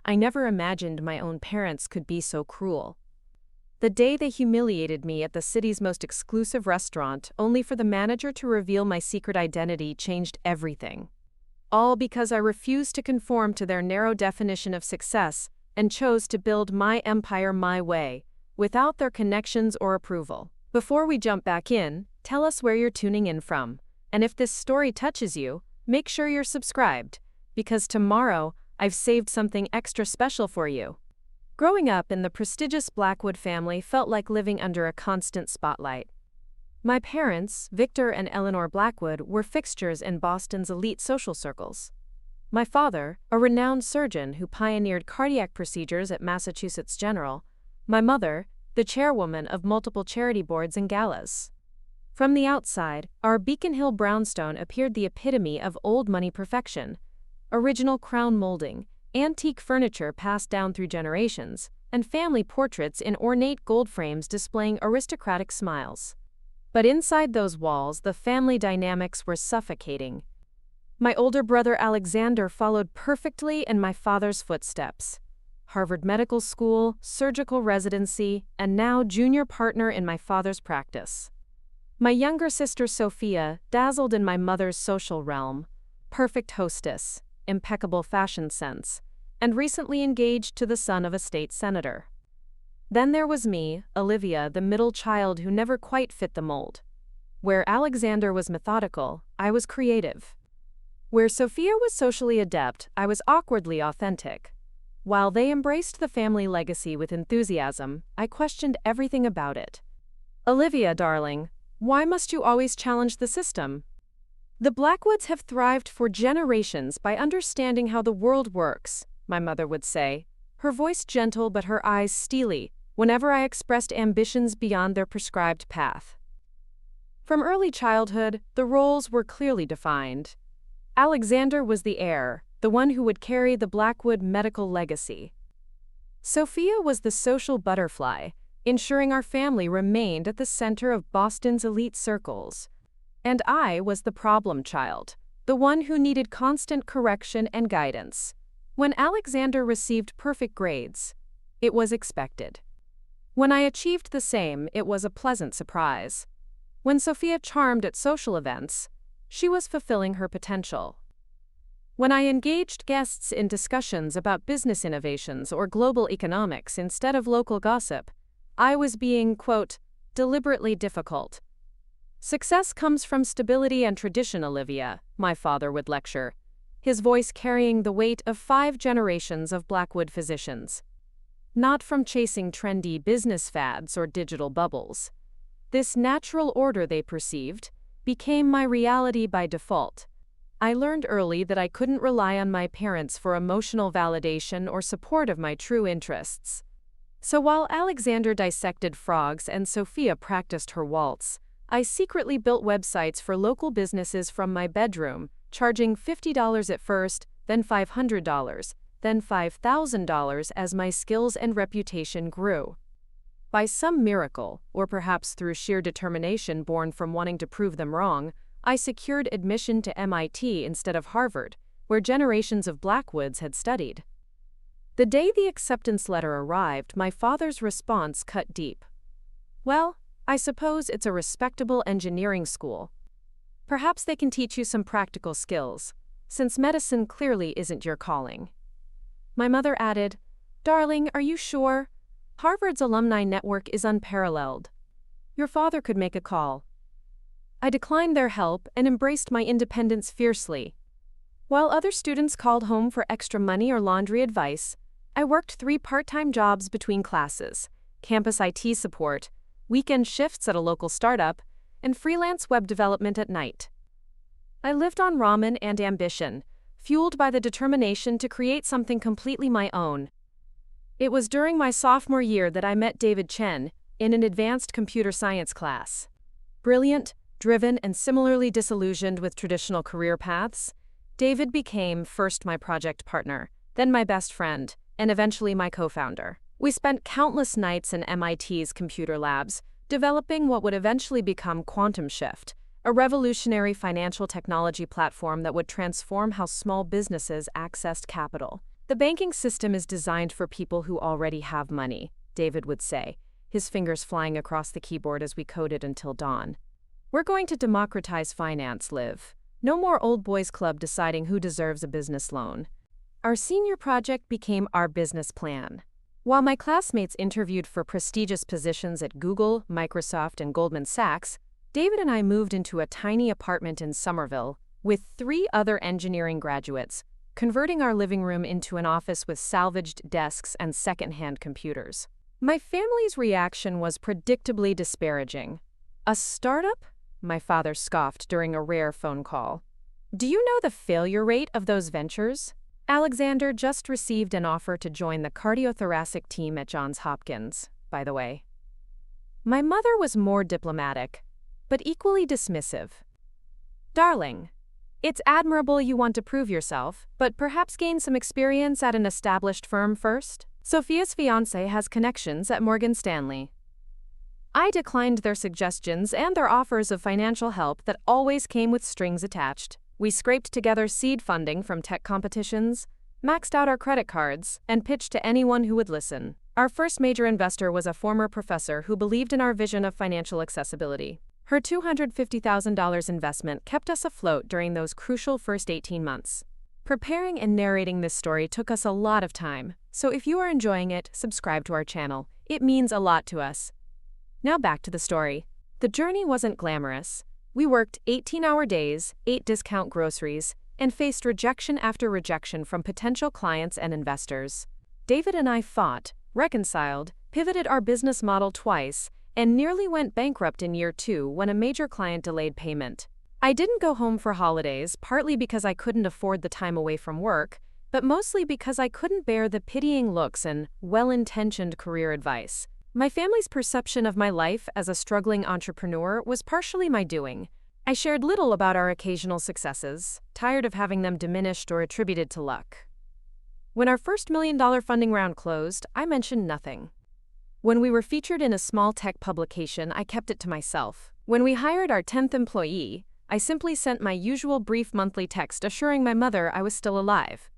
I never imagined my own parents could be so cruel. The day they humiliated me at the city's most exclusive restaurant, only for the manager to reveal my secret identity, changed everything. All because I refused to conform to their narrow definition of success and chose to build my empire my way, without their connections or approval. Before we jump back in, tell us where you're tuning in from. And if this story touches you, make sure you're subscribed, because tomorrow I've saved something extra special for you. Growing up in the prestigious Blackwood family felt like living under a constant spotlight. My parents, Victor and Eleanor Blackwood, were fixtures in Boston's elite social circles. My father, a renowned surgeon who pioneered cardiac procedures at Massachusetts General. My mother, the chairwoman of multiple charity boards and galas. From the outside, our Beacon Hill brownstone appeared the epitome of old money perfection. Original crown molding, antique furniture passed down through generations, and family portraits in ornate gold frames displaying aristocratic smiles. But inside those walls, the family dynamics were suffocating. My older brother Alexander followed perfectly in my father's footsteps. Harvard Medical School, surgical residency, and now junior partner in my father's practice. My younger sister Sophia dazzled in my mother's social realm. Perfect hostess, impeccable fashion sense, and recently engaged to the son of a state senator. Then there was me, Olivia, the middle child who never quite fit the mold. Where Alexander was methodical, I was creative. Where Sophia was socially adept, I was awkwardly authentic. While they embraced the family legacy with enthusiasm, I questioned everything about it. Olivia, darling, why must you always challenge the system? The Blackwoods have thrived for generations by understanding how the world works, my mother would say, her voice gentle but her eyes steely, whenever I expressed ambitions beyond their prescribed path. From early childhood, the roles were clearly defined. Alexander was the heir, the one who would carry the Blackwood medical legacy. Sophia was the social butterfly, ensuring our family remained at the center of Boston's elite circles. And I was the problem child, the one who needed constant correction and guidance. When Alexander received perfect grades, it was expected. When I achieved the same, it was a pleasant surprise. When Sophia charmed at social events, she was fulfilling her potential. When I engaged guests in discussions about business innovations or global economics instead of local gossip, I was being, quote, deliberately difficult. Success comes from stability and tradition, Olivia, my father would lecture, his voice carrying the weight of 5 generations of Blackwood physicians. Not from chasing trendy business fads or digital bubbles. This natural order they perceived became my reality by default. I learned early that I couldn't rely on my parents for emotional validation or support of my true interests. So while Alexander dissected frogs and Sophia practiced her waltz, I secretly built websites for local businesses from my bedroom, charging $50 at first, then $500, then $5,000 as my skills and reputation grew. By some miracle, or perhaps through sheer determination born from wanting to prove them wrong, I secured admission to MIT instead of Harvard, where generations of Blackwoods had studied. The day the acceptance letter arrived, my father's response cut deep. Well, I suppose it's a respectable engineering school. Perhaps they can teach you some practical skills, since medicine clearly isn't your calling. My mother added, Darling, are you sure? Harvard's alumni network is unparalleled. Your father could make a call. I declined their help and embraced my independence fiercely. While other students called home for extra money or laundry advice, I worked 3 part-time jobs between classes, campus IT support, weekend shifts at a local startup, and freelance web development at night. I lived on ramen and ambition, fueled by the determination to create something completely my own. It was during my sophomore year that I met David Chen in an advanced computer science class. Brilliant, driven, and similarly disillusioned with traditional career paths, David became first my project partner, then my best friend, and eventually my co-founder. We spent countless nights in MIT's computer labs, developing what would eventually become Quantum Shift, a revolutionary financial technology platform that would transform how small businesses accessed capital. The banking system is designed for people who already have money, David would say, his fingers flying across the keyboard as we coded until dawn. We're going to democratize finance, Liv. No more old boys club deciding who deserves a business loan. Our senior project became our business plan. While my classmates interviewed for prestigious positions at Google, Microsoft, and Goldman Sachs, David and I moved into a tiny apartment in Somerville with 3 other engineering graduates, converting our living room into an office with salvaged desks and second-hand computers. My family's reaction was predictably disparaging. "A startup?" my father scoffed during a rare phone call. "Do you know the failure rate of those ventures? Alexander just received an offer to join the cardiothoracic team at Johns Hopkins, by the way." My mother was more diplomatic, but equally dismissive. "Darling, it's admirable you want to prove yourself, but perhaps gain some experience at an established firm first. Sophia's fiancé has connections at Morgan Stanley." I declined their suggestions and their offers of financial help that always came with strings attached. We scraped together seed funding from tech competitions, maxed out our credit cards, and pitched to anyone who would listen. Our first major investor was a former professor who believed in our vision of financial accessibility. Her $250,000 investment kept us afloat during those crucial first 18 months. Preparing and narrating this story took us a lot of time, so if you are enjoying it, subscribe to our channel. It means a lot to us. Now back to the story. The journey wasn't glamorous. We worked 18-hour days, ate discount groceries, and faced rejection after rejection from potential clients and investors. David and I fought, reconciled, pivoted our business model twice, and nearly went bankrupt in year 2 when a major client delayed payment. I didn't go home for holidays, partly because I couldn't afford the time away from work, but mostly because I couldn't bear the pitying looks and well-intentioned career advice. My family's perception of my life as a struggling entrepreneur was partially my doing. I shared little about our occasional successes, tired of having them diminished or attributed to luck. When our first $1 million funding round closed, I mentioned nothing. When we were featured in a small tech publication, I kept it to myself. When we hired our 10th employee, I simply sent my usual brief monthly text assuring my mother I was still alive.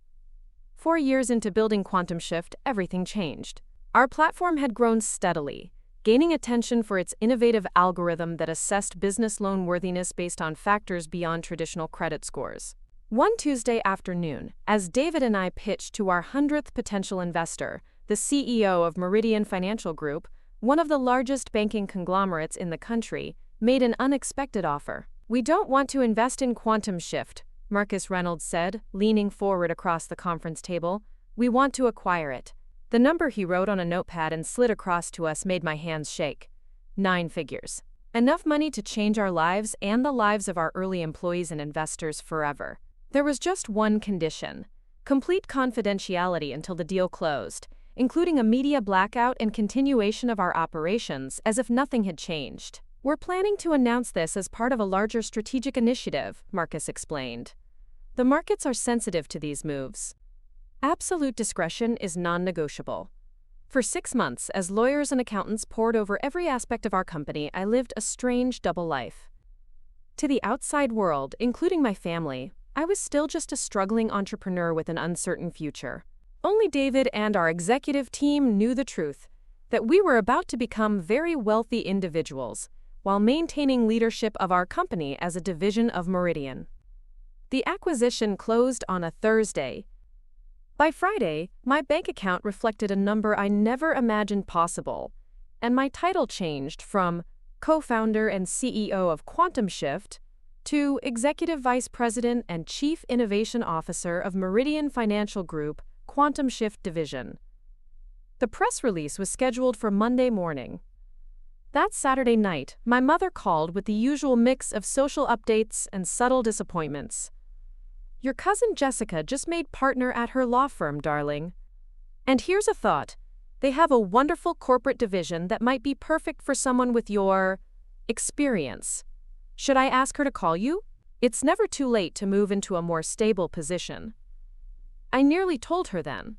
4 years into building Quantum Shift, everything changed. Our platform had grown steadily, gaining attention for its innovative algorithm that assessed business loan worthiness based on factors beyond traditional credit scores. One Tuesday afternoon, as David and I pitched to our 100th potential investor, the CEO of Meridian Financial Group, one of the largest banking conglomerates in the country, made an unexpected offer. "We don't want to invest in Quantum Shift," Marcus Reynolds said, leaning forward across the conference table. "We want to acquire it." The number he wrote on a notepad and slid across to us made my hands shake. 9 figures. Enough money to change our lives and the lives of our early employees and investors forever. There was just one condition: complete confidentiality until the deal closed, including a media blackout and continuation of our operations as if nothing had changed. "We're planning to announce this as part of a larger strategic initiative," Marcus explained. "The markets are sensitive to these moves. Absolute discretion is non-negotiable." For 6 months, as lawyers and accountants pored over every aspect of our company, I lived a strange double life. To the outside world, including my family, I was still just a struggling entrepreneur with an uncertain future. Only David and our executive team knew the truth, that we were about to become very wealthy individuals, while maintaining leadership of our company as a division of Meridian. The acquisition closed on a Thursday. By Friday, my bank account reflected a number I never imagined possible, and my title changed from co-founder and CEO of Quantum Shift to Executive Vice President and Chief Innovation Officer of Meridian Financial Group, Quantum Shift Division. The press release was scheduled for Monday morning. That Saturday night, my mother called with the usual mix of social updates and subtle disappointments. "Your cousin Jessica just made partner at her law firm, darling. And here's a thought. They have a wonderful corporate division that might be perfect for someone with your experience. Should I ask her to call you? It's never too late to move into a more stable position." I nearly told her then.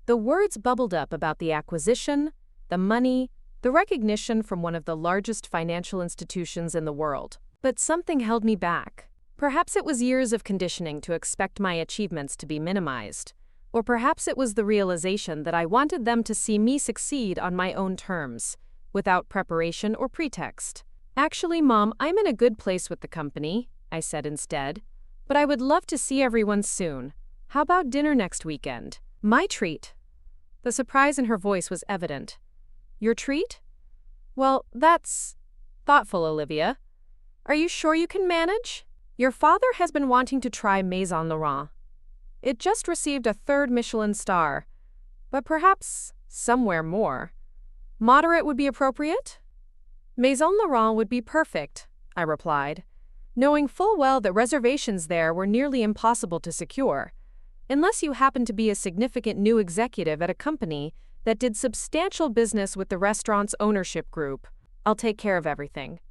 The words bubbled up about the acquisition, the money, the recognition from one of the largest financial institutions in the world. But something held me back. Perhaps it was years of conditioning to expect my achievements to be minimized, Or perhaps it was the realization that I wanted them to see me succeed on my own terms, without preparation or pretext. "Actually, Mom, I'm in a good place with the company," I said instead. "But I would love to see everyone soon. How about dinner next weekend?" "My treat." The surprise in her voice was evident. "Your treat? Well, that's thoughtful, Olivia. Are you sure you can manage? Your father has been wanting to try Maison Laurent. It just received a 3rd Michelin star, but perhaps somewhere more. Moderate would be appropriate?" "Maison Laurent would be perfect," I replied, knowing full well that reservations there were nearly impossible to secure, unless you happen to be a significant new executive at a company that did substantial business with the restaurant's ownership group. I'll take care of everything.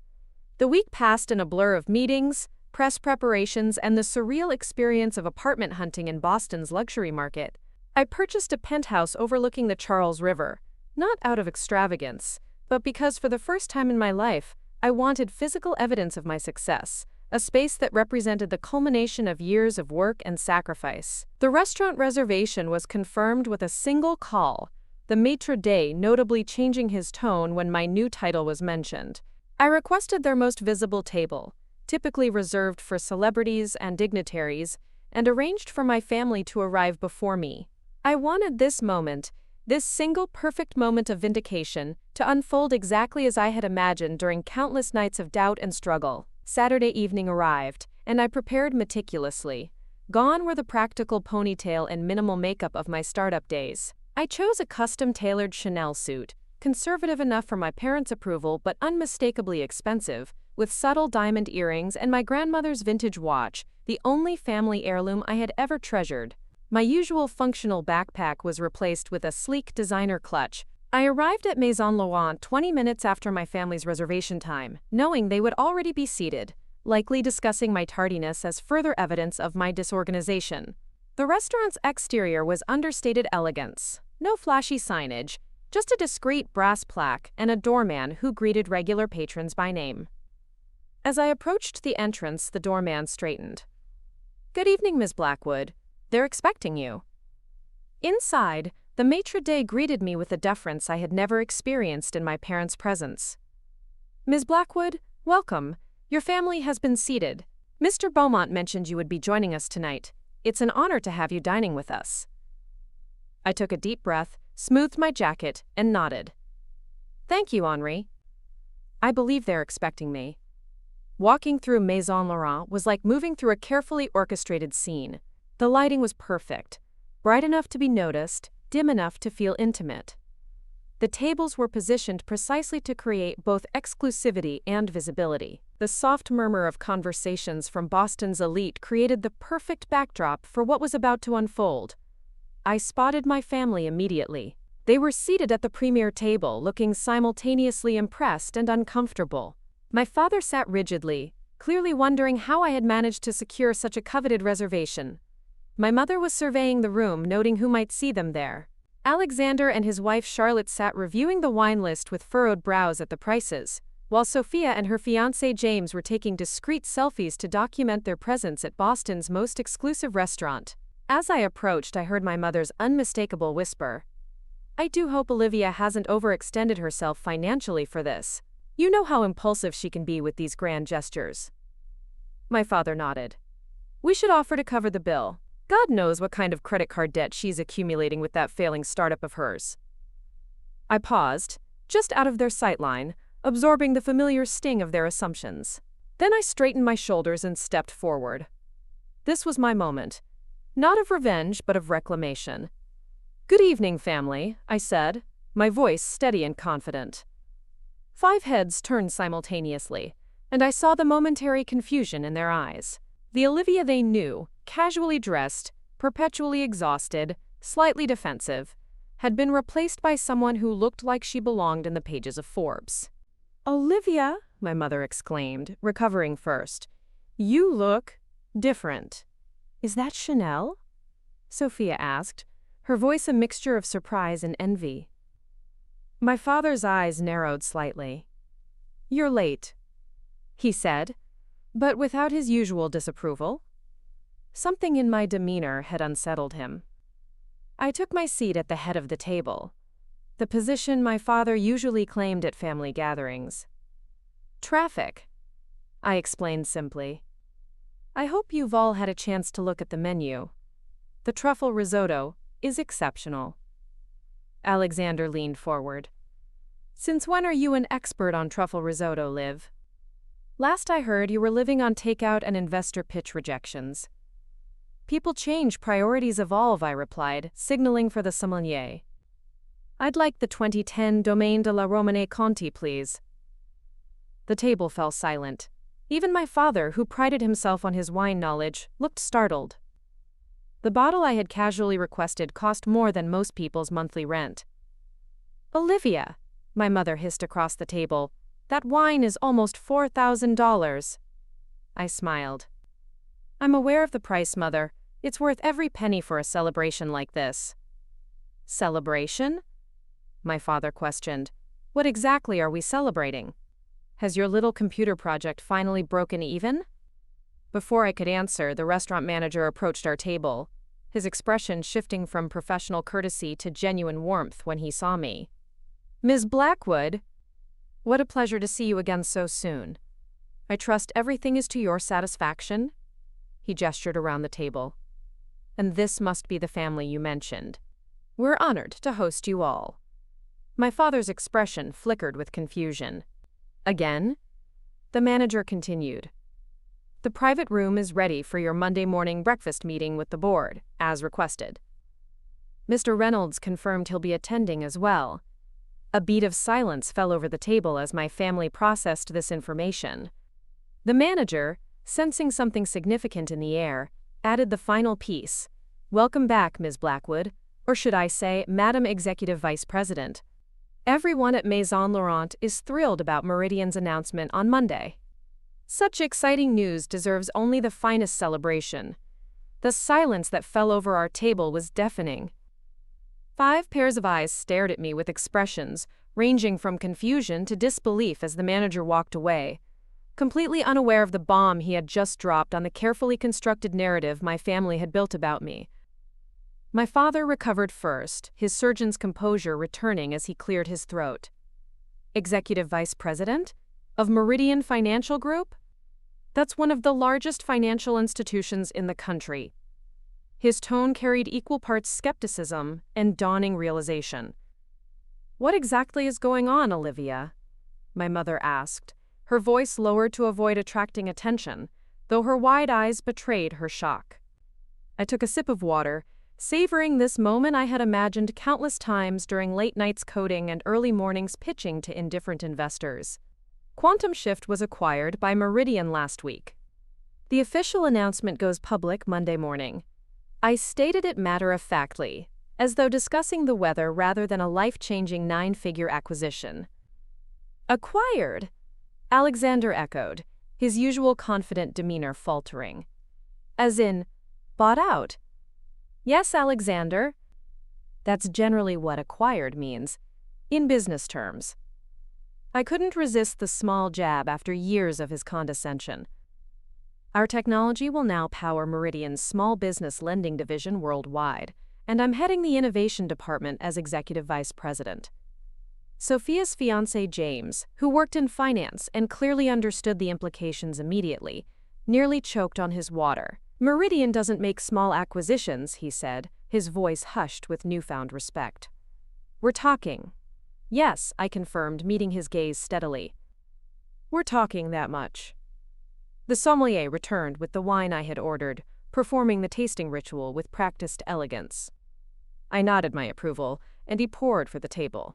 The week passed in a blur of meetings, press preparations, and the surreal experience of apartment hunting in Boston's luxury market. I purchased a penthouse overlooking the Charles River, not out of extravagance, but because for the first time in my life, I wanted physical evidence of my success, a space that represented the culmination of years of work and sacrifice. The restaurant reservation was confirmed with a single call, the maitre d' notably changing his tone when my new title was mentioned. I requested their most visible table, typically reserved for celebrities and dignitaries, and arranged for my family to arrive before me. I wanted this moment, this single perfect moment of vindication, to unfold exactly as I had imagined during countless nights of doubt and struggle. Saturday evening arrived, and I prepared meticulously. Gone were the practical ponytail and minimal makeup of my startup days. I chose a custom-tailored Chanel suit, conservative enough for my parents' approval but unmistakably expensive, with subtle diamond earrings and my grandmother's vintage watch, the only family heirloom I had ever treasured. My usual functional backpack was replaced with a sleek designer clutch. I arrived at Maison Laurent 20 minutes after my family's reservation time, knowing they would already be seated, likely discussing my tardiness as further evidence of my disorganization. The restaurant's exterior was understated elegance. No flashy signage, just a discreet brass plaque and a doorman who greeted regular patrons by name. As I approached the entrance, the doorman straightened. "Good evening, Ms. Blackwood. They're expecting you." Inside, the maitre d' greeted me with a deference I had never experienced in my parents' presence. "Ms. Blackwood, welcome. Your family has been seated. Mr. Beaumont mentioned you would be joining us tonight. It's an honor to have you dining with us." I took a deep breath, smoothed my jacket, and nodded. "Thank you, Henri. I believe they're expecting me." Walking through Maison Laurent was like moving through a carefully orchestrated scene. The lighting was perfect, bright enough to be noticed, dim enough to feel intimate. The tables were positioned precisely to create both exclusivity and visibility. The soft murmur of conversations from Boston's elite created the perfect backdrop for what was about to unfold. I spotted my family immediately. They were seated at the premier table, looking simultaneously impressed and uncomfortable. My father sat rigidly, clearly wondering how I had managed to secure such a coveted reservation. My mother was surveying the room, noting who might see them there. Alexander and his wife Charlotte sat reviewing the wine list with furrowed brows at the prices, while Sophia and her fiancé James were taking discreet selfies to document their presence at Boston's most exclusive restaurant. As I approached, I heard my mother's unmistakable whisper, "I do hope Olivia hasn't overextended herself financially for this. You know how impulsive she can be with these grand gestures." My father nodded. "We should offer to cover the bill. God knows what kind of credit card debt she's accumulating with that failing startup of hers." I paused, just out of their sightline, absorbing the familiar sting of their assumptions. Then I straightened my shoulders and stepped forward. This was my moment. Not of revenge, but of reclamation. "Good evening, family," I said, my voice steady and confident. 5 heads turned simultaneously, and I saw the momentary confusion in their eyes. The Olivia they knew, casually dressed, perpetually exhausted, slightly defensive, had been replaced by someone who looked like she belonged in the pages of Forbes. "Olivia," my mother exclaimed, recovering first, "you look different." "Is that Chanel?" Sophia asked, her voice a mixture of surprise and envy. My father's eyes narrowed slightly. "You're late," he said, but without his usual disapproval. Something in my demeanor had unsettled him. I took my seat at the head of the table, the position my father usually claimed at family gatherings. Traffic, I explained simply. I hope you've all had a chance to look at the menu. The truffle risotto is exceptional. Alexander leaned forward. Since when are you an expert on truffle risotto, Liv? Last I heard, you were living on takeout and investor pitch rejections. People change, priorities evolve, I replied, signaling for the sommelier. I'd like the 2010 Domaine de la Romane Conti, please. The table fell silent. Even my father, who prided himself on his wine knowledge, looked startled. The bottle I had casually requested cost more than most people's monthly rent. Olivia, my mother hissed across the table, that wine is almost $4,000. I smiled. I'm aware of the price, Mother. It's worth every penny for a celebration like this. Celebration? My father questioned. What exactly are we celebrating? Has your little computer project finally broken even? Before I could answer, the restaurant manager approached our table, his expression shifting from professional courtesy to genuine warmth when he saw me. Ms. Blackwood, what a pleasure to see you again so soon. I trust everything is to your satisfaction? He gestured around the table. And this must be the family you mentioned. We're honored to host you all. My father's expression flickered with confusion. Again? The manager continued. The private room is ready for your Monday morning breakfast meeting with the board, as requested. Mr. Reynolds confirmed he'll be attending as well. A beat of silence fell over the table as my family processed this information. The manager, sensing something significant in the air, added the final piece. Welcome back, Ms. Blackwood, or should I say, Madam Executive Vice President. Everyone at Maison Laurent is thrilled about Meridian's announcement on Monday. Such exciting news deserves only the finest celebration. The silence that fell over our table was deafening. 5 pairs of eyes stared at me with expressions ranging from confusion to disbelief as the manager walked away, completely unaware of the bomb he had just dropped on the carefully constructed narrative my family had built about me. My father recovered first, his surgeon's composure returning as he cleared his throat. Executive Vice President? Of Meridian Financial Group? That's one of the largest financial institutions in the country. His tone carried equal parts skepticism and dawning realization. What exactly is going on, Olivia? My mother asked, her voice lowered to avoid attracting attention, though her wide eyes betrayed her shock. I took a sip of water, savoring this moment I had imagined countless times during late nights coding and early mornings pitching to indifferent investors. Quantum Shift was acquired by Meridian last week. The official announcement goes public Monday morning. I stated it matter-of-factly, as though discussing the weather rather than a life-changing 9-figure acquisition. Acquired? Alexander echoed, his usual confident demeanor faltering. As in, bought out? Yes, Alexander. That's generally what acquired means, in business terms. I couldn't resist the small jab after years of his condescension. Our technology will now power Meridian's small business lending division worldwide, and I'm heading the innovation department as executive vice president. Sophia's fiancé James, who worked in finance and clearly understood the implications immediately, nearly choked on his water. Meridian doesn't make small acquisitions, he said, his voice hushed with newfound respect. We're talking. Yes, I confirmed, meeting his gaze steadily. We're talking that much. The sommelier returned with the wine I had ordered, performing the tasting ritual with practiced elegance. I nodded my approval, and he poured for the table.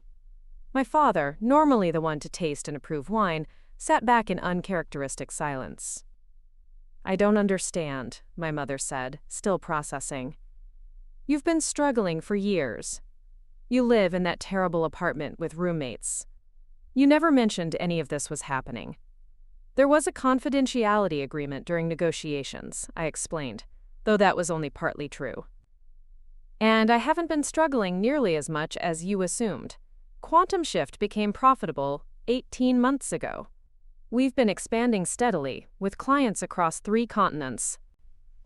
My father, normally the one to taste and approve wine, sat back in uncharacteristic silence. I don't understand, my mother said, still processing. You've been struggling for years. You live in that terrible apartment with roommates. You never mentioned any of this was happening. There was a confidentiality agreement during negotiations, I explained, though that was only partly true. And I haven't been struggling nearly as much as you assumed. Quantum Shift became profitable 18 months ago. We've been expanding steadily, with clients across 3 continents.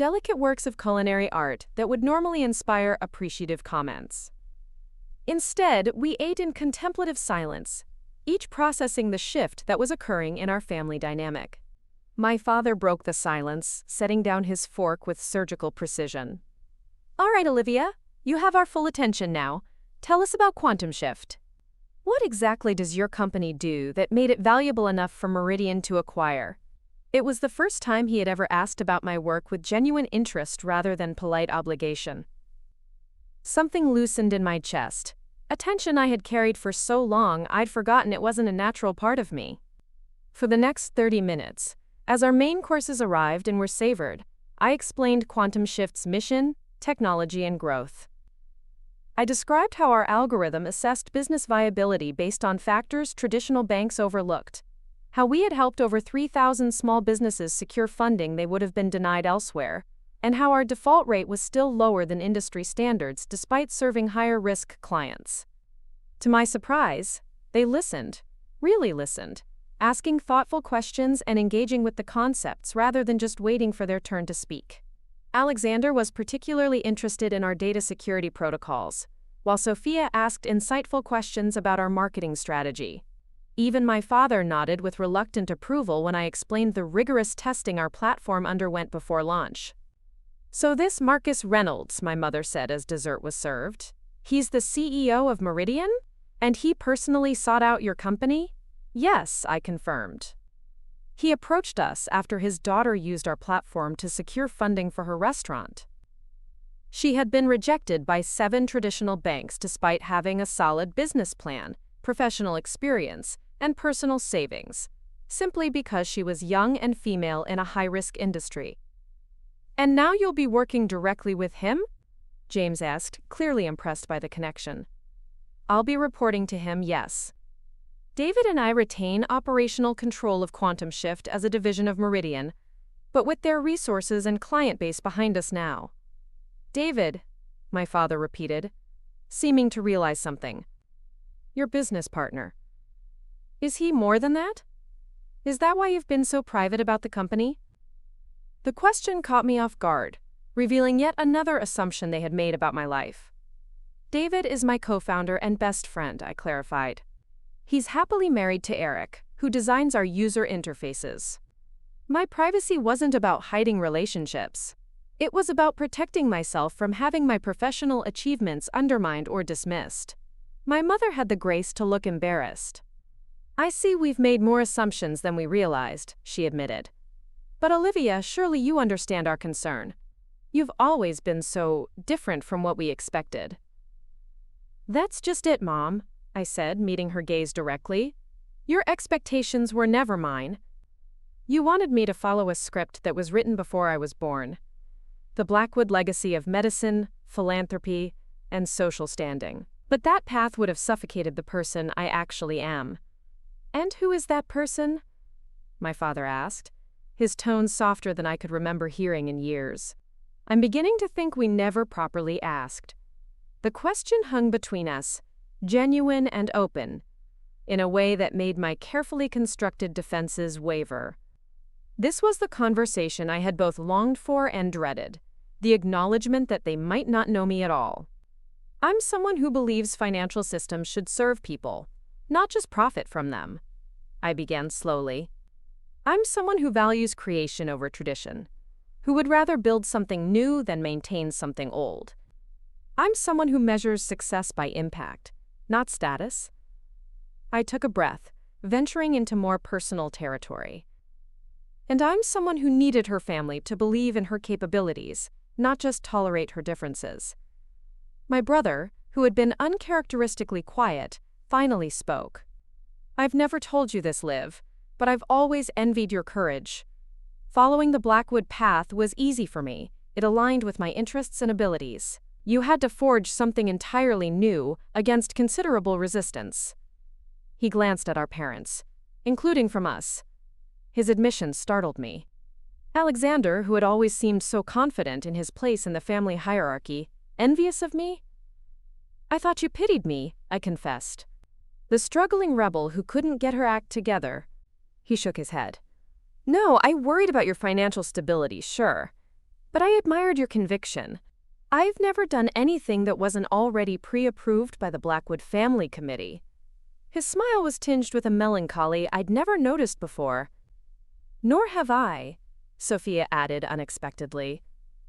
delicate works of culinary art that would normally inspire appreciative comments. Instead, we ate in contemplative silence, each processing the shift that was occurring in our family dynamic. My father broke the silence, setting down his fork with surgical precision. "All right, Olivia, you have our full attention now. Tell us about quantum shift. What exactly does your company do that made it valuable enough for Meridian to acquire?" It was the first time he had ever asked about my work with genuine interest rather than polite obligation. Something loosened in my chest, a tension I had carried for so long I'd forgotten it wasn't a natural part of me. For the next 30 minutes, as our main courses arrived and were savored, I explained Quantum Shift's mission, technology, and growth. I described how our algorithm assessed business viability based on factors traditional banks overlooked, how we had helped over 3,000 small businesses secure funding they would have been denied elsewhere, and how our default rate was still lower than industry standards despite serving higher-risk clients. To my surprise, they listened, really listened, asking thoughtful questions and engaging with the concepts rather than just waiting for their turn to speak. Alexander was particularly interested in our data security protocols, while Sophia asked insightful questions about our marketing strategy. Even my father nodded with reluctant approval when I explained the rigorous testing our platform underwent before launch. "So this Marcus Reynolds," my mother said as dessert was served, "he's the CEO of Meridian? And he personally sought out your company?" "Yes," I confirmed. "He approached us after his daughter used our platform to secure funding for her restaurant. She had been rejected by 7 traditional banks despite having a solid business plan, professional experience, and personal savings, simply because she was young and female in a high-risk industry." "And now you'll be working directly with him?" James asked, clearly impressed by the connection. "I'll be reporting to him, yes. David and I retain operational control of Quantum Shift as a division of Meridian, but with their resources and client base behind us now." "David," my father repeated, seeming to realize something. "Your business partner. Is he more than that? Is that why you've been so private about the company?" The question caught me off guard, revealing yet another assumption they had made about my life. "David is my co-founder and best friend," I clarified. "He's happily married to Eric, who designs our user interfaces. My privacy wasn't about hiding relationships. It was about protecting myself from having my professional achievements undermined or dismissed." My mother had the grace to look embarrassed. "I see we've made more assumptions than we realized," she admitted. "But Olivia, surely you understand our concern. You've always been so different from what we expected." "That's just it, Mom," I said, meeting her gaze directly. "Your expectations were never mine. You wanted me to follow a script that was written before I was born. The Blackwood legacy of medicine, philanthropy, and social standing. But that path would have suffocated the person I actually am." "And who is that person?" my father asked, his tone softer than I could remember hearing in years. "I'm beginning to think we never properly asked." The question hung between us, genuine and open, in a way that made my carefully constructed defenses waver. This was the conversation I had both longed for and dreaded, the acknowledgement that they might not know me at all. "I'm someone who believes financial systems should serve people, not just profit from them," I began slowly. "I'm someone who values creation over tradition, who would rather build something new than maintain something old. I'm someone who measures success by impact, not status." I took a breath, venturing into more personal territory. "And I'm someone who needed her family to believe in her capabilities, not just tolerate her differences." My brother, who had been uncharacteristically quiet, finally spoke. "I've never told you this, Liv, but I've always envied your courage. Following the Blackwood path was easy for me. It aligned with my interests and abilities. You had to forge something entirely new against considerable resistance." He glanced at our parents, including from us. His admission startled me. Alexander, who had always seemed so confident in his place in the family hierarchy, envious of me? "I thought you pitied me," I confessed. "The struggling rebel who couldn't get her act together." He shook his head. "No, I worried about your financial stability, sure. But I admired your conviction. I've never done anything that wasn't already pre-approved by the Blackwood family committee. His smile was tinged with a melancholy I'd never noticed before. Nor have I, Sophia added unexpectedly.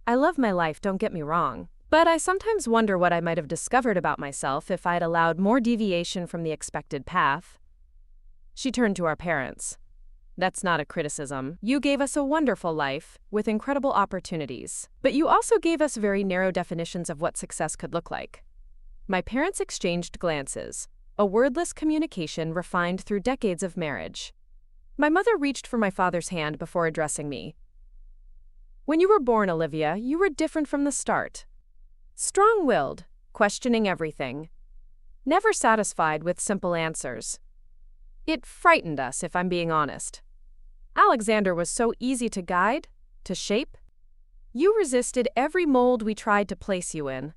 I love my life, don't get me wrong. But I sometimes wonder what I might have discovered about myself if I'd allowed more deviation from the expected path. She turned to our parents. That's not a criticism. You gave us a wonderful life, with incredible opportunities. But you also gave us very narrow definitions of what success could look like. My parents exchanged glances, a wordless communication refined through decades of marriage. My mother reached for my father's hand before addressing me. When you were born, Olivia, you were different from the start. Strong-willed, questioning everything. Never satisfied with simple answers. It frightened us, if I'm being honest. Alexander was so easy to guide, to shape. You resisted every mold we tried to place you in.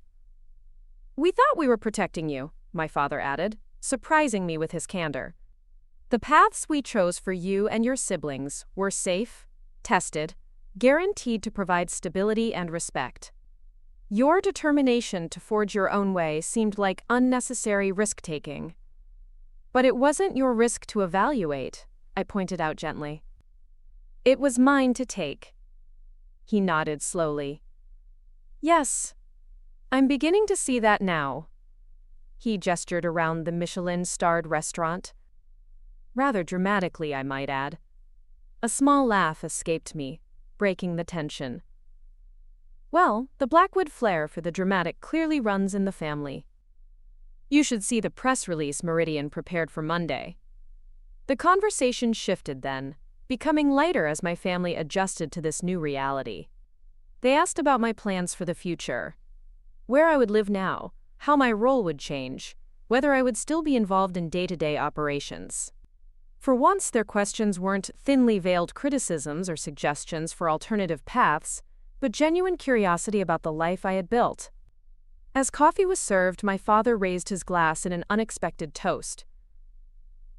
We thought we were protecting you, my father added, surprising me with his candor. The paths we chose for you and your siblings were safe, tested, guaranteed to provide stability and respect. Your determination to forge your own way seemed like unnecessary risk-taking. But it wasn't your risk to evaluate, I pointed out gently. It was mine to take. He nodded slowly. Yes, I'm beginning to see that now. He gestured around the Michelin-starred restaurant. Rather dramatically, I might add. A small laugh escaped me, breaking the tension. Well, the Blackwood flair for the dramatic clearly runs in the family. You should see the press release Meridian prepared for Monday. The conversation shifted then, becoming lighter as my family adjusted to this new reality. They asked about my plans for the future, where I would live now, how my role would change, whether I would still be involved in day-to-day operations. For once, their questions weren't thinly veiled criticisms or suggestions for alternative paths, but genuine curiosity about the life I had built. As coffee was served, my father raised his glass in an unexpected toast.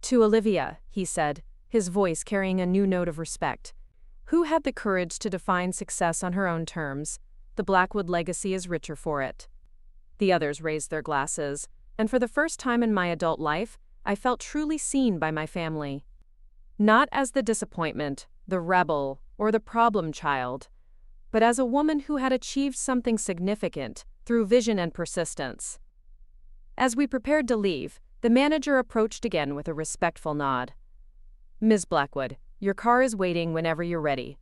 To Olivia, he said, his voice carrying a new note of respect, who had the courage to define success on her own terms. The Blackwood legacy is richer for it. The others raised their glasses, and for the first time in my adult life, I felt truly seen by my family. Not as the disappointment, the rebel, or the problem child, but as a woman who had achieved something significant through vision and persistence. As we prepared to leave, the manager approached again with a respectful nod. Ms. Blackwood, your car is waiting whenever you're ready.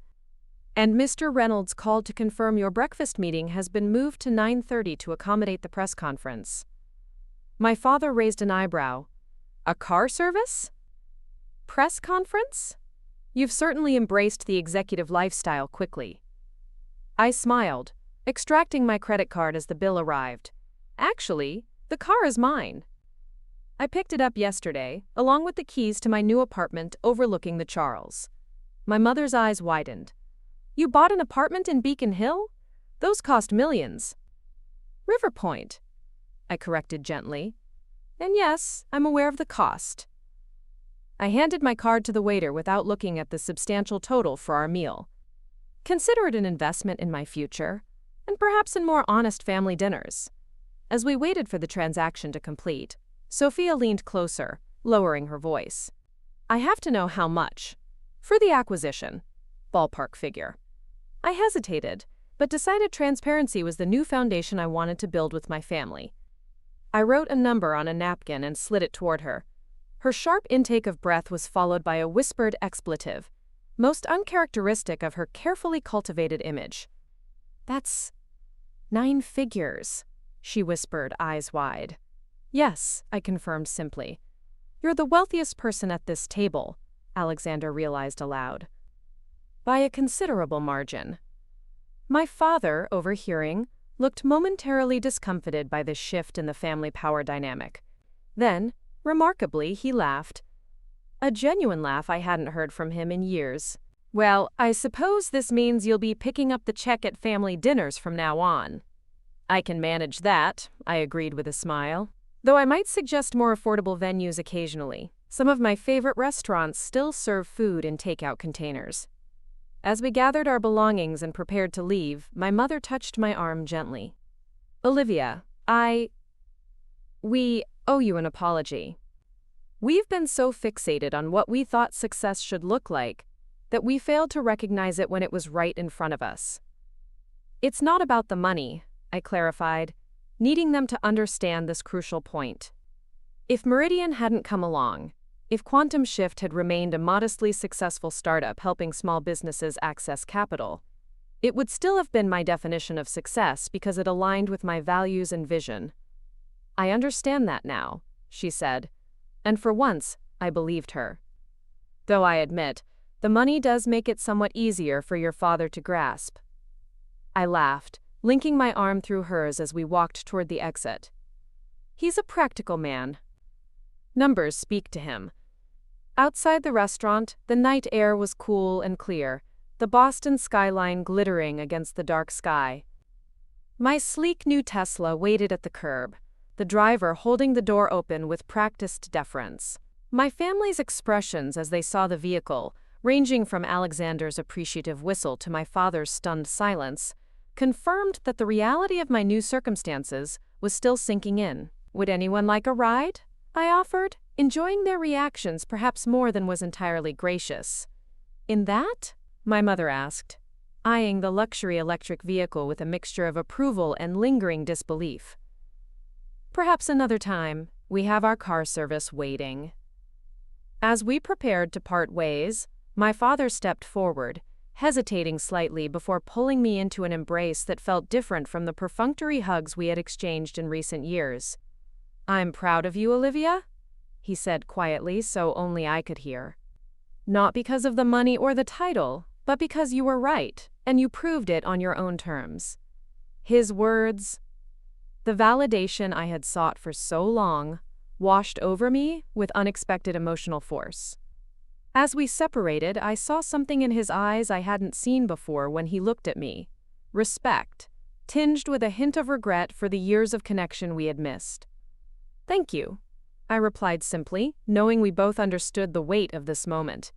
And Mr. Reynolds called to confirm your breakfast meeting has been moved to 9:30 to accommodate the press conference. My father raised an eyebrow. A car service? Press conference? You've certainly embraced the executive lifestyle quickly. I smiled, extracting my credit card as the bill arrived. Actually, the car is mine. I picked it up yesterday, along with the keys to my new apartment overlooking the Charles. My mother's eyes widened. You bought an apartment in Beacon Hill? Those cost millions. River Point, I corrected gently. And yes, I'm aware of the cost. I handed my card to the waiter without looking at the substantial total for our meal. Consider it an investment in my future, and perhaps in more honest family dinners. As we waited for the transaction to complete, Sophia leaned closer, lowering her voice. I have to know how much. For the acquisition. Ballpark figure. I hesitated, but decided transparency was the new foundation I wanted to build with my family. I wrote a number on a napkin and slid it toward her. Her sharp intake of breath was followed by a whispered expletive, most uncharacteristic of her carefully cultivated image. That's 9 figures, she whispered, eyes wide. Yes, I confirmed simply. You're the wealthiest person at this table, Alexander realized aloud. By a considerable margin. My father, overhearing, looked momentarily discomfited by this shift in the family power dynamic. Then, remarkably, he laughed. A genuine laugh I hadn't heard from him in years. Well, I suppose this means you'll be picking up the check at family dinners from now on. I can manage that, I agreed with a smile. Though I might suggest more affordable venues occasionally. Some of my favorite restaurants still serve food in takeout containers. As we gathered our belongings and prepared to leave, my mother touched my arm gently. Olivia, we owe you an apology. We've been so fixated on what we thought success should look like that we failed to recognize it when it was right in front of us. It's not about the money, I clarified, needing them to understand this crucial point. If Meridian hadn't come along, if Quantum Shift had remained a modestly successful startup helping small businesses access capital, it would still have been my definition of success because it aligned with my values and vision. I understand that now, she said, and for once, I believed her. Though I admit, the money does make it somewhat easier for your father to grasp. I laughed, linking my arm through hers as we walked toward the exit. He's a practical man. Numbers speak to him. Outside the restaurant, the night air was cool and clear, the Boston skyline glittering against the dark sky. My sleek new Tesla waited at the curb, the driver holding the door open with practiced deference. My family's expressions as they saw the vehicle, ranging from Alexander's appreciative whistle to my father's stunned silence, confirmed that the reality of my new circumstances was still sinking in. Would anyone like a ride? I offered, enjoying their reactions perhaps more than was entirely gracious. In that? My mother asked, eyeing the luxury electric vehicle with a mixture of approval and lingering disbelief. Perhaps another time. We have our car service waiting. As we prepared to part ways, my father stepped forward, hesitating slightly before pulling me into an embrace that felt different from the perfunctory hugs we had exchanged in recent years. I'm proud of you, Olivia, he said quietly so only I could hear. Not because of the money or the title, but because you were right, and you proved it on your own terms. His words, the validation I had sought for so long, washed over me with unexpected emotional force. As we separated, I saw something in his eyes I hadn't seen before when he looked at me. Respect, tinged with a hint of regret for the years of connection we had missed. Thank you, I replied simply, knowing we both understood the weight of this moment.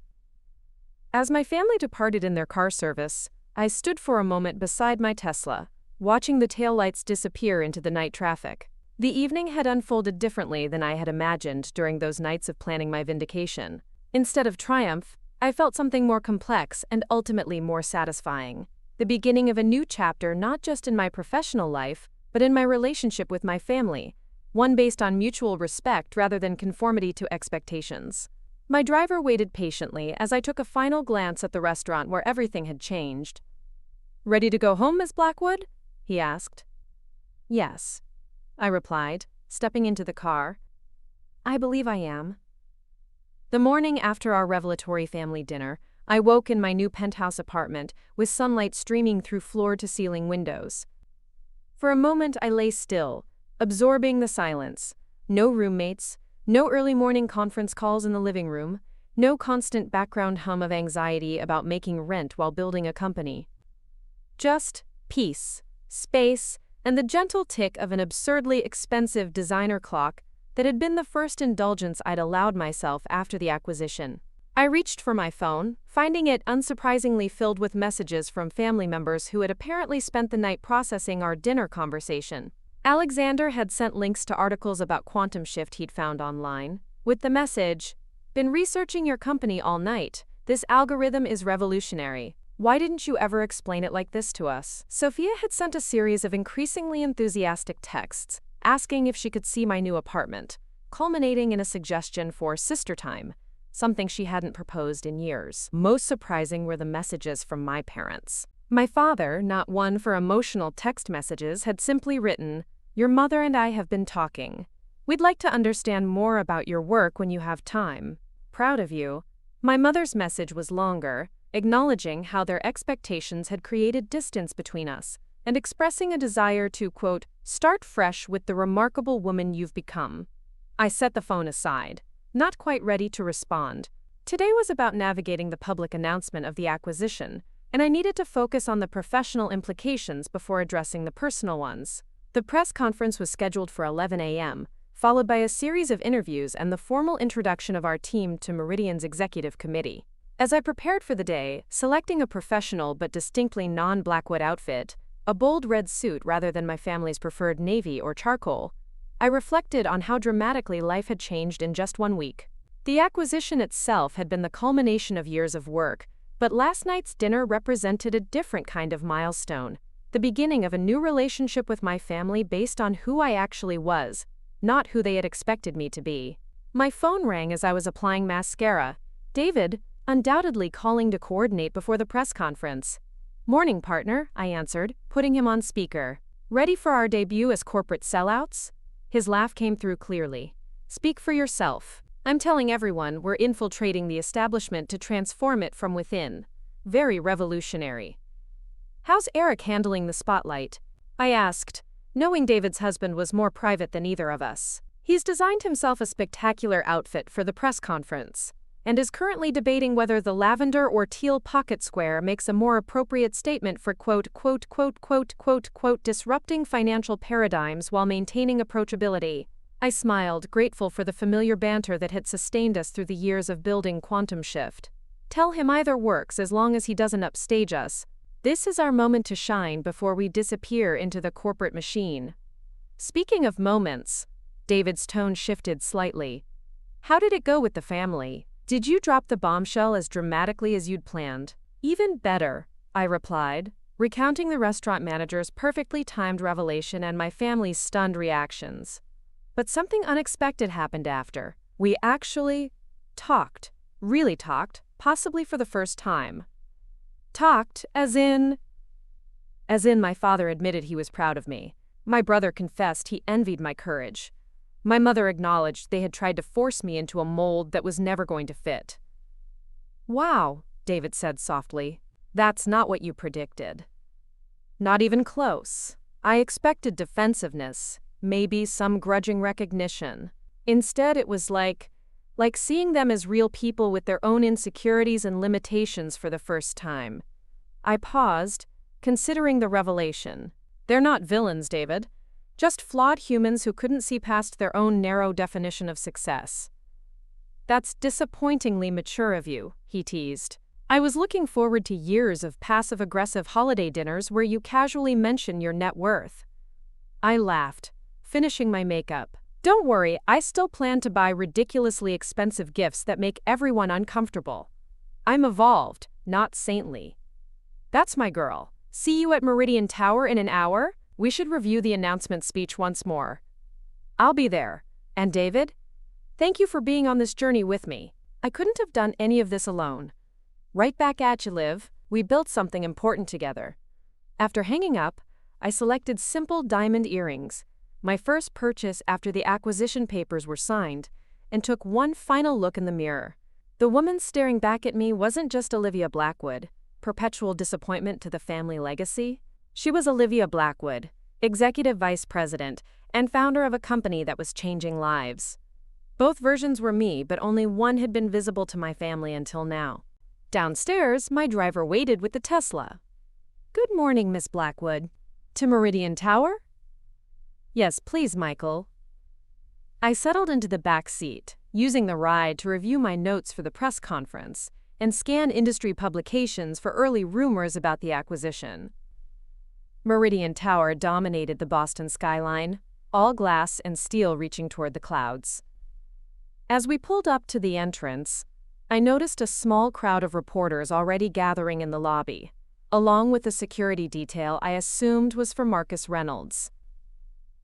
As my family departed in their car service, I stood for a moment beside my Tesla, watching the taillights disappear into the night traffic. The evening had unfolded differently than I had imagined during those nights of planning my vindication. Instead of triumph, I felt something more complex and ultimately more satisfying. The beginning of a new chapter not just in my professional life, but in my relationship with my family, one based on mutual respect rather than conformity to expectations. My driver waited patiently as I took a final glance at the restaurant where everything had changed. Ready to go home, Miss Blackwood? He asked. Yes, I replied, stepping into the car. I believe I am. The morning after our revelatory family dinner, I woke in my new penthouse apartment with sunlight streaming through floor-to-ceiling windows. For a moment I lay still, absorbing the silence. No roommates, no early morning conference calls in the living room, no constant background hum of anxiety about making rent while building a company. Just peace, space, and the gentle tick of an absurdly expensive designer clock that had been the first indulgence I'd allowed myself after the acquisition. I reached for my phone, finding it unsurprisingly filled with messages from family members who had apparently spent the night processing our dinner conversation. Alexander had sent links to articles about Quantum Shift he'd found online, with the message, "Been researching your company all night. This algorithm is revolutionary. Why didn't you ever explain it like this to us?" Sophia had sent a series of increasingly enthusiastic texts, asking if she could see my new apartment, culminating in a suggestion for sister time, something she hadn't proposed in years. Most surprising were the messages from my parents. My father, not one for emotional text messages, had simply written, "Your mother and I have been talking. We'd like to understand more about your work when you have time. Proud of you." My mother's message was longer, acknowledging how their expectations had created distance between us, and expressing a desire to, quote, "start fresh with the remarkable woman you've become." I set the phone aside, not quite ready to respond. Today was about navigating the public announcement of the acquisition, and I needed to focus on the professional implications before addressing the personal ones. The press conference was scheduled for 11 a.m., followed by a series of interviews and the formal introduction of our team to Meridian's executive committee. As I prepared for the day, selecting a professional but distinctly non-Blackwood outfit, a bold red suit rather than my family's preferred navy or charcoal, I reflected on how dramatically life had changed in just 1 week. The acquisition itself had been the culmination of years of work, but last night's dinner represented a different kind of milestone, the beginning of a new relationship with my family based on who I actually was, not who they had expected me to be. My phone rang as I was applying mascara. David, undoubtedly calling to coordinate before the press conference. "Morning, partner," I answered, putting him on speaker. "Ready for our debut as corporate sellouts?" His laugh came through clearly. "Speak for yourself. I'm telling everyone we're infiltrating the establishment to transform it from within. Very revolutionary." "How's Eric handling the spotlight?" I asked, knowing David's husband was more private than either of us. "He's designed himself a spectacular outfit for the press conference, and is currently debating whether the lavender or teal pocket square makes a more appropriate statement for disrupting financial paradigms while maintaining approachability." I smiled, grateful for the familiar banter that had sustained us through the years of building Quantum Shift. "Tell him either works as long as he doesn't upstage us. This is our moment to shine before we disappear into the corporate machine." Speaking of moments, David's tone shifted slightly. "How did it go with the family? Did you drop the bombshell as dramatically as you'd planned?" "Even better," I replied, recounting the restaurant manager's perfectly timed revelation and my family's stunned reactions. But something unexpected happened after. We actually talked, really talked, possibly for the first time. Talked, as in my father admitted he was proud of me. My brother confessed he envied my courage. My mother acknowledged they had tried to force me into a mold that was never going to fit. "Wow," David said softly. "That's not what you predicted." "Not even close. I expected defensiveness, maybe some grudging recognition. Instead, it was like seeing them as real people with their own insecurities and limitations for the first time." I paused, considering the revelation. "They're not villains, David. Just flawed humans who couldn't see past their own narrow definition of success." "That's disappointingly mature of you," he teased. "I was looking forward to years of passive-aggressive holiday dinners where you casually mention your net worth." I laughed, finishing my makeup. "Don't worry, I still plan to buy ridiculously expensive gifts that make everyone uncomfortable. I'm evolved, not saintly." "That's my girl. See you at Meridian Tower in an hour? We should review the announcement speech once more." "I'll be there. And David? Thank you for being on this journey with me. I couldn't have done any of this alone." "Right back at you, Liv. We built something important together." After hanging up, I selected simple diamond earrings, my first purchase after the acquisition papers were signed, and took one final look in the mirror. The woman staring back at me wasn't just Olivia Blackwood, perpetual disappointment to the family legacy. She was Olivia Blackwood, executive vice president, and founder of a company that was changing lives. Both versions were me, but only one had been visible to my family until now. Downstairs, my driver waited with the Tesla. "Good morning, Miss Blackwood. To Meridian Tower?" "Yes, please, Michael." I settled into the back seat, using the ride to review my notes for the press conference and scan industry publications for early rumors about the acquisition. Meridian Tower dominated the Boston skyline, all glass and steel reaching toward the clouds. As we pulled up to the entrance, I noticed a small crowd of reporters already gathering in the lobby, along with the security detail I assumed was for Marcus Reynolds.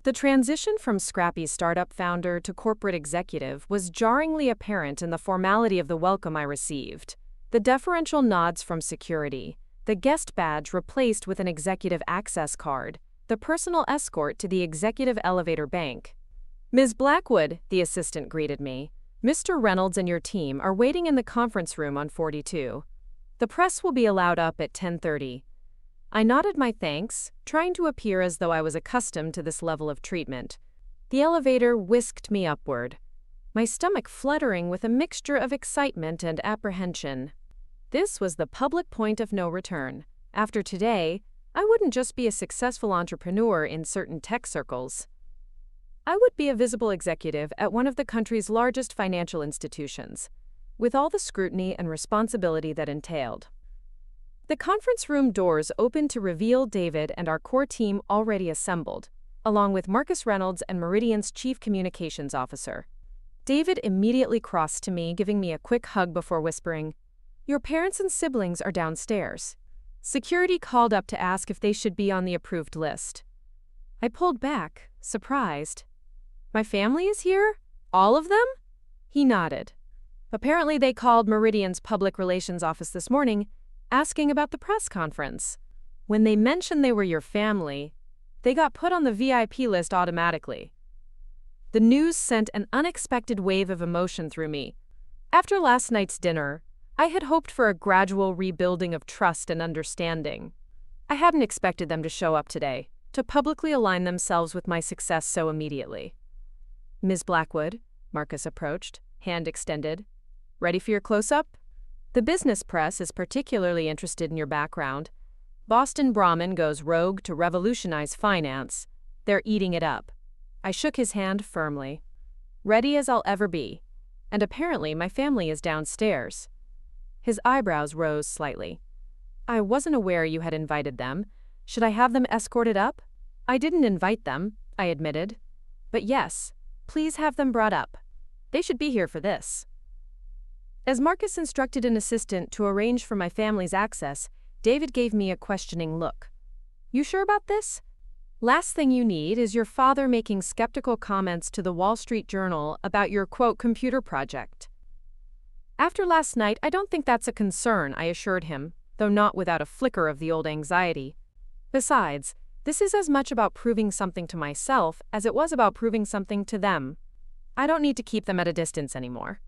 The transition from scrappy startup founder to corporate executive was jarringly apparent in the formality of the welcome I received. The deferential nods from security, the guest badge replaced with an executive access card, the personal escort to the executive elevator bank. "Ms. Blackwood," the assistant greeted me, "Mr. Reynolds and your team are waiting in the conference room on 42. The press will be allowed up at 10:30. I nodded my thanks, trying to appear as though I was accustomed to this level of treatment. The elevator whisked me upward, my stomach fluttering with a mixture of excitement and apprehension. This was the public point of no return. After today, I wouldn't just be a successful entrepreneur in certain tech circles. I would be a visible executive at one of the country's largest financial institutions. with all the scrutiny and responsibility that entailed. The conference room doors opened to reveal David and our core team already assembled, along with Marcus Reynolds and Meridian's chief communications officer. David immediately crossed to me, giving me a quick hug before whispering, "Your parents and siblings are downstairs." Security called up to ask if they should be on the approved list. I pulled back, surprised. "My family is here? All of them?" He nodded. "Apparently they called Meridian's public relations office this morning, asking about the press conference. When they mentioned they were your family, they got put on the VIP list automatically." The news sent an unexpected wave of emotion through me. After last night's dinner, I had hoped for a gradual rebuilding of trust and understanding. I hadn't expected them to show up today, to publicly align themselves with my success so immediately. "Ms. Blackwood," Marcus approached, hand extended. "Ready for your close-up? The business press is particularly interested in your background. Boston Brahmin goes rogue to revolutionize finance. They're eating it up." I shook his hand firmly. "Ready as I'll ever be. And apparently my family is downstairs." His eyebrows rose slightly. "I wasn't aware you had invited them. Should I have them escorted up?" "I didn't invite them," I admitted. "But yes, please have them brought up. They should be here for this." As Marcus instructed an assistant to arrange for my family's access, David gave me a questioning look. "You sure about this? Last thing you need is your father making skeptical comments to the Wall Street Journal about your, quote, computer project." "After last night, I don't think that's a concern," I assured him, though not without a flicker of the old anxiety. "Besides, this is as much about proving something to myself as it was about proving something to them. I don't need to keep them at a distance anymore."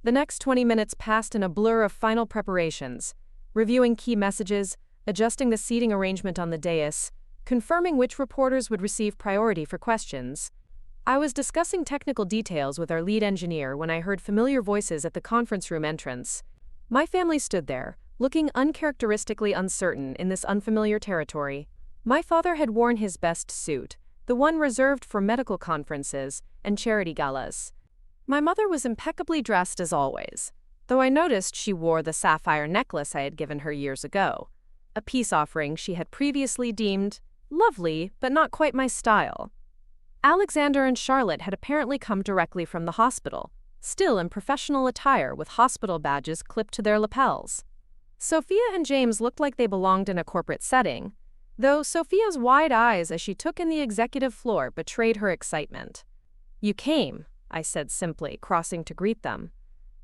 The next 20 minutes passed in a blur of final preparations, reviewing key messages, adjusting the seating arrangement on the dais, confirming which reporters would receive priority for questions. I was discussing technical details with our lead engineer when I heard familiar voices at the conference room entrance. My family stood there, looking uncharacteristically uncertain in this unfamiliar territory. My father had worn his best suit, the one reserved for medical conferences and charity galas. My mother was impeccably dressed as always, though I noticed she wore the sapphire necklace I had given her years ago, a peace offering she had previously deemed lovely but not quite my style. Alexander and Charlotte had apparently come directly from the hospital, still in professional attire with hospital badges clipped to their lapels. Sophia and James looked like they belonged in a corporate setting, though Sophia's wide eyes as she took in the executive floor betrayed her excitement. "You came," I said simply, crossing to greet them.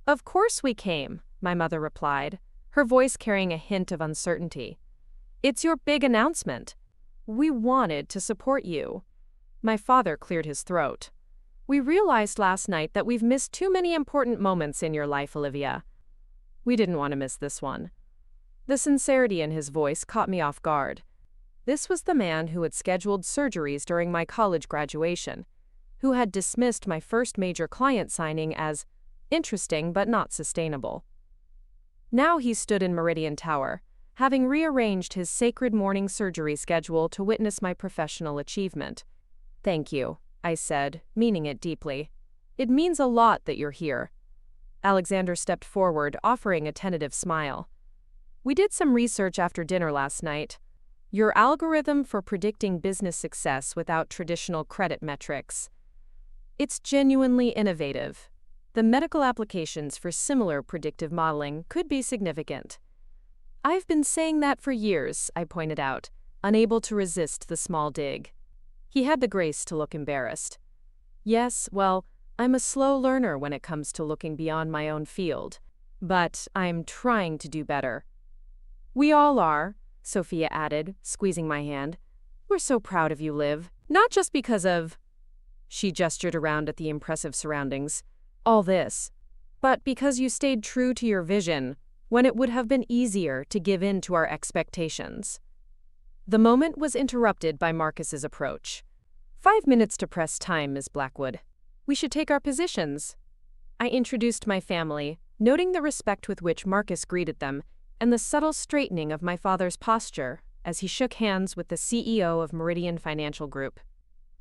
"Of course we came," my mother replied, her voice carrying a hint of uncertainty. "It's your big announcement. We wanted to support you." My father cleared his throat. "We realized last night that we've missed too many important moments in your life, Olivia." We didn't want to miss this one. The sincerity in his voice caught me off guard. This was the man who had scheduled surgeries during my college graduation, who had dismissed my first major client signing as interesting but not sustainable. Now he stood in Meridian Tower, having rearranged his sacred morning surgery schedule to witness my professional achievement. "Thank you," I said, meaning it deeply. "It means a lot that you're here." Alexander stepped forward, offering a tentative smile. "We did some research after dinner last night. Your algorithm for predicting business success without traditional credit metrics. It's genuinely innovative. The medical applications for similar predictive modeling could be significant." "I've been saying that for years," I pointed out, unable to resist the small dig. He had the grace to look embarrassed. "Yes, well, I'm a slow learner when it comes to looking beyond my own field. But I'm trying to do better." "We all are," Sophia added, squeezing my hand. "We're so proud of you, Liv. Not just because of—" she gestured around at the impressive surroundings, "all this, but because you stayed true to your vision when it would have been easier to give in to our expectations." The moment was interrupted by Marcus's approach. 5 minutes to press time, Ms. Blackwood. We should take our positions." I introduced my family, noting the respect with which Marcus greeted them and the subtle straightening of my father's posture as he shook hands with the CEO of Meridian Financial Group.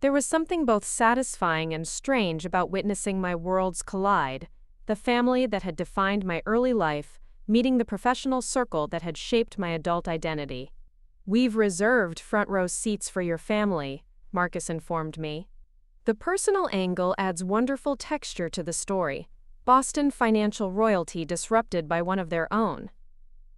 There was something both satisfying and strange about witnessing my worlds collide, The family that had defined my early life, meeting the professional circle that had shaped my adult identity. "We've reserved front row seats for your family," Marcus informed me. The personal angle adds wonderful texture to the story. Boston financial royalty disrupted by one of their own.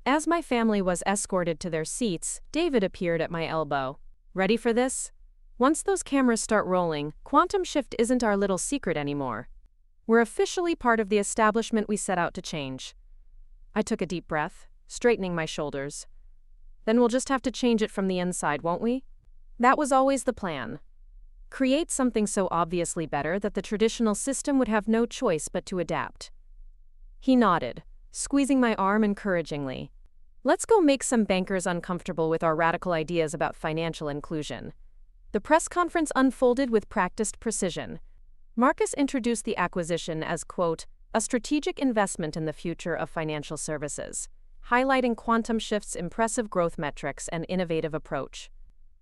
As my family was escorted to their seats, David appeared at my elbow. "Ready for this? Once those cameras start rolling, quantum shift isn't our little secret anymore. We're officially part of the establishment we set out to change." I took a deep breath, straightening my shoulders. "Then we'll just have to change it from the inside, won't we?" That was always the plan. Create something so obviously better that the traditional system would have no choice but to adapt. He nodded, squeezing my arm encouragingly. "Let's go make some bankers uncomfortable with our radical ideas about financial inclusion." The press conference unfolded with practiced precision. Marcus introduced the acquisition as, quote, "a strategic investment in the future of financial services," highlighting Quantum Shift's impressive growth metrics and innovative approach.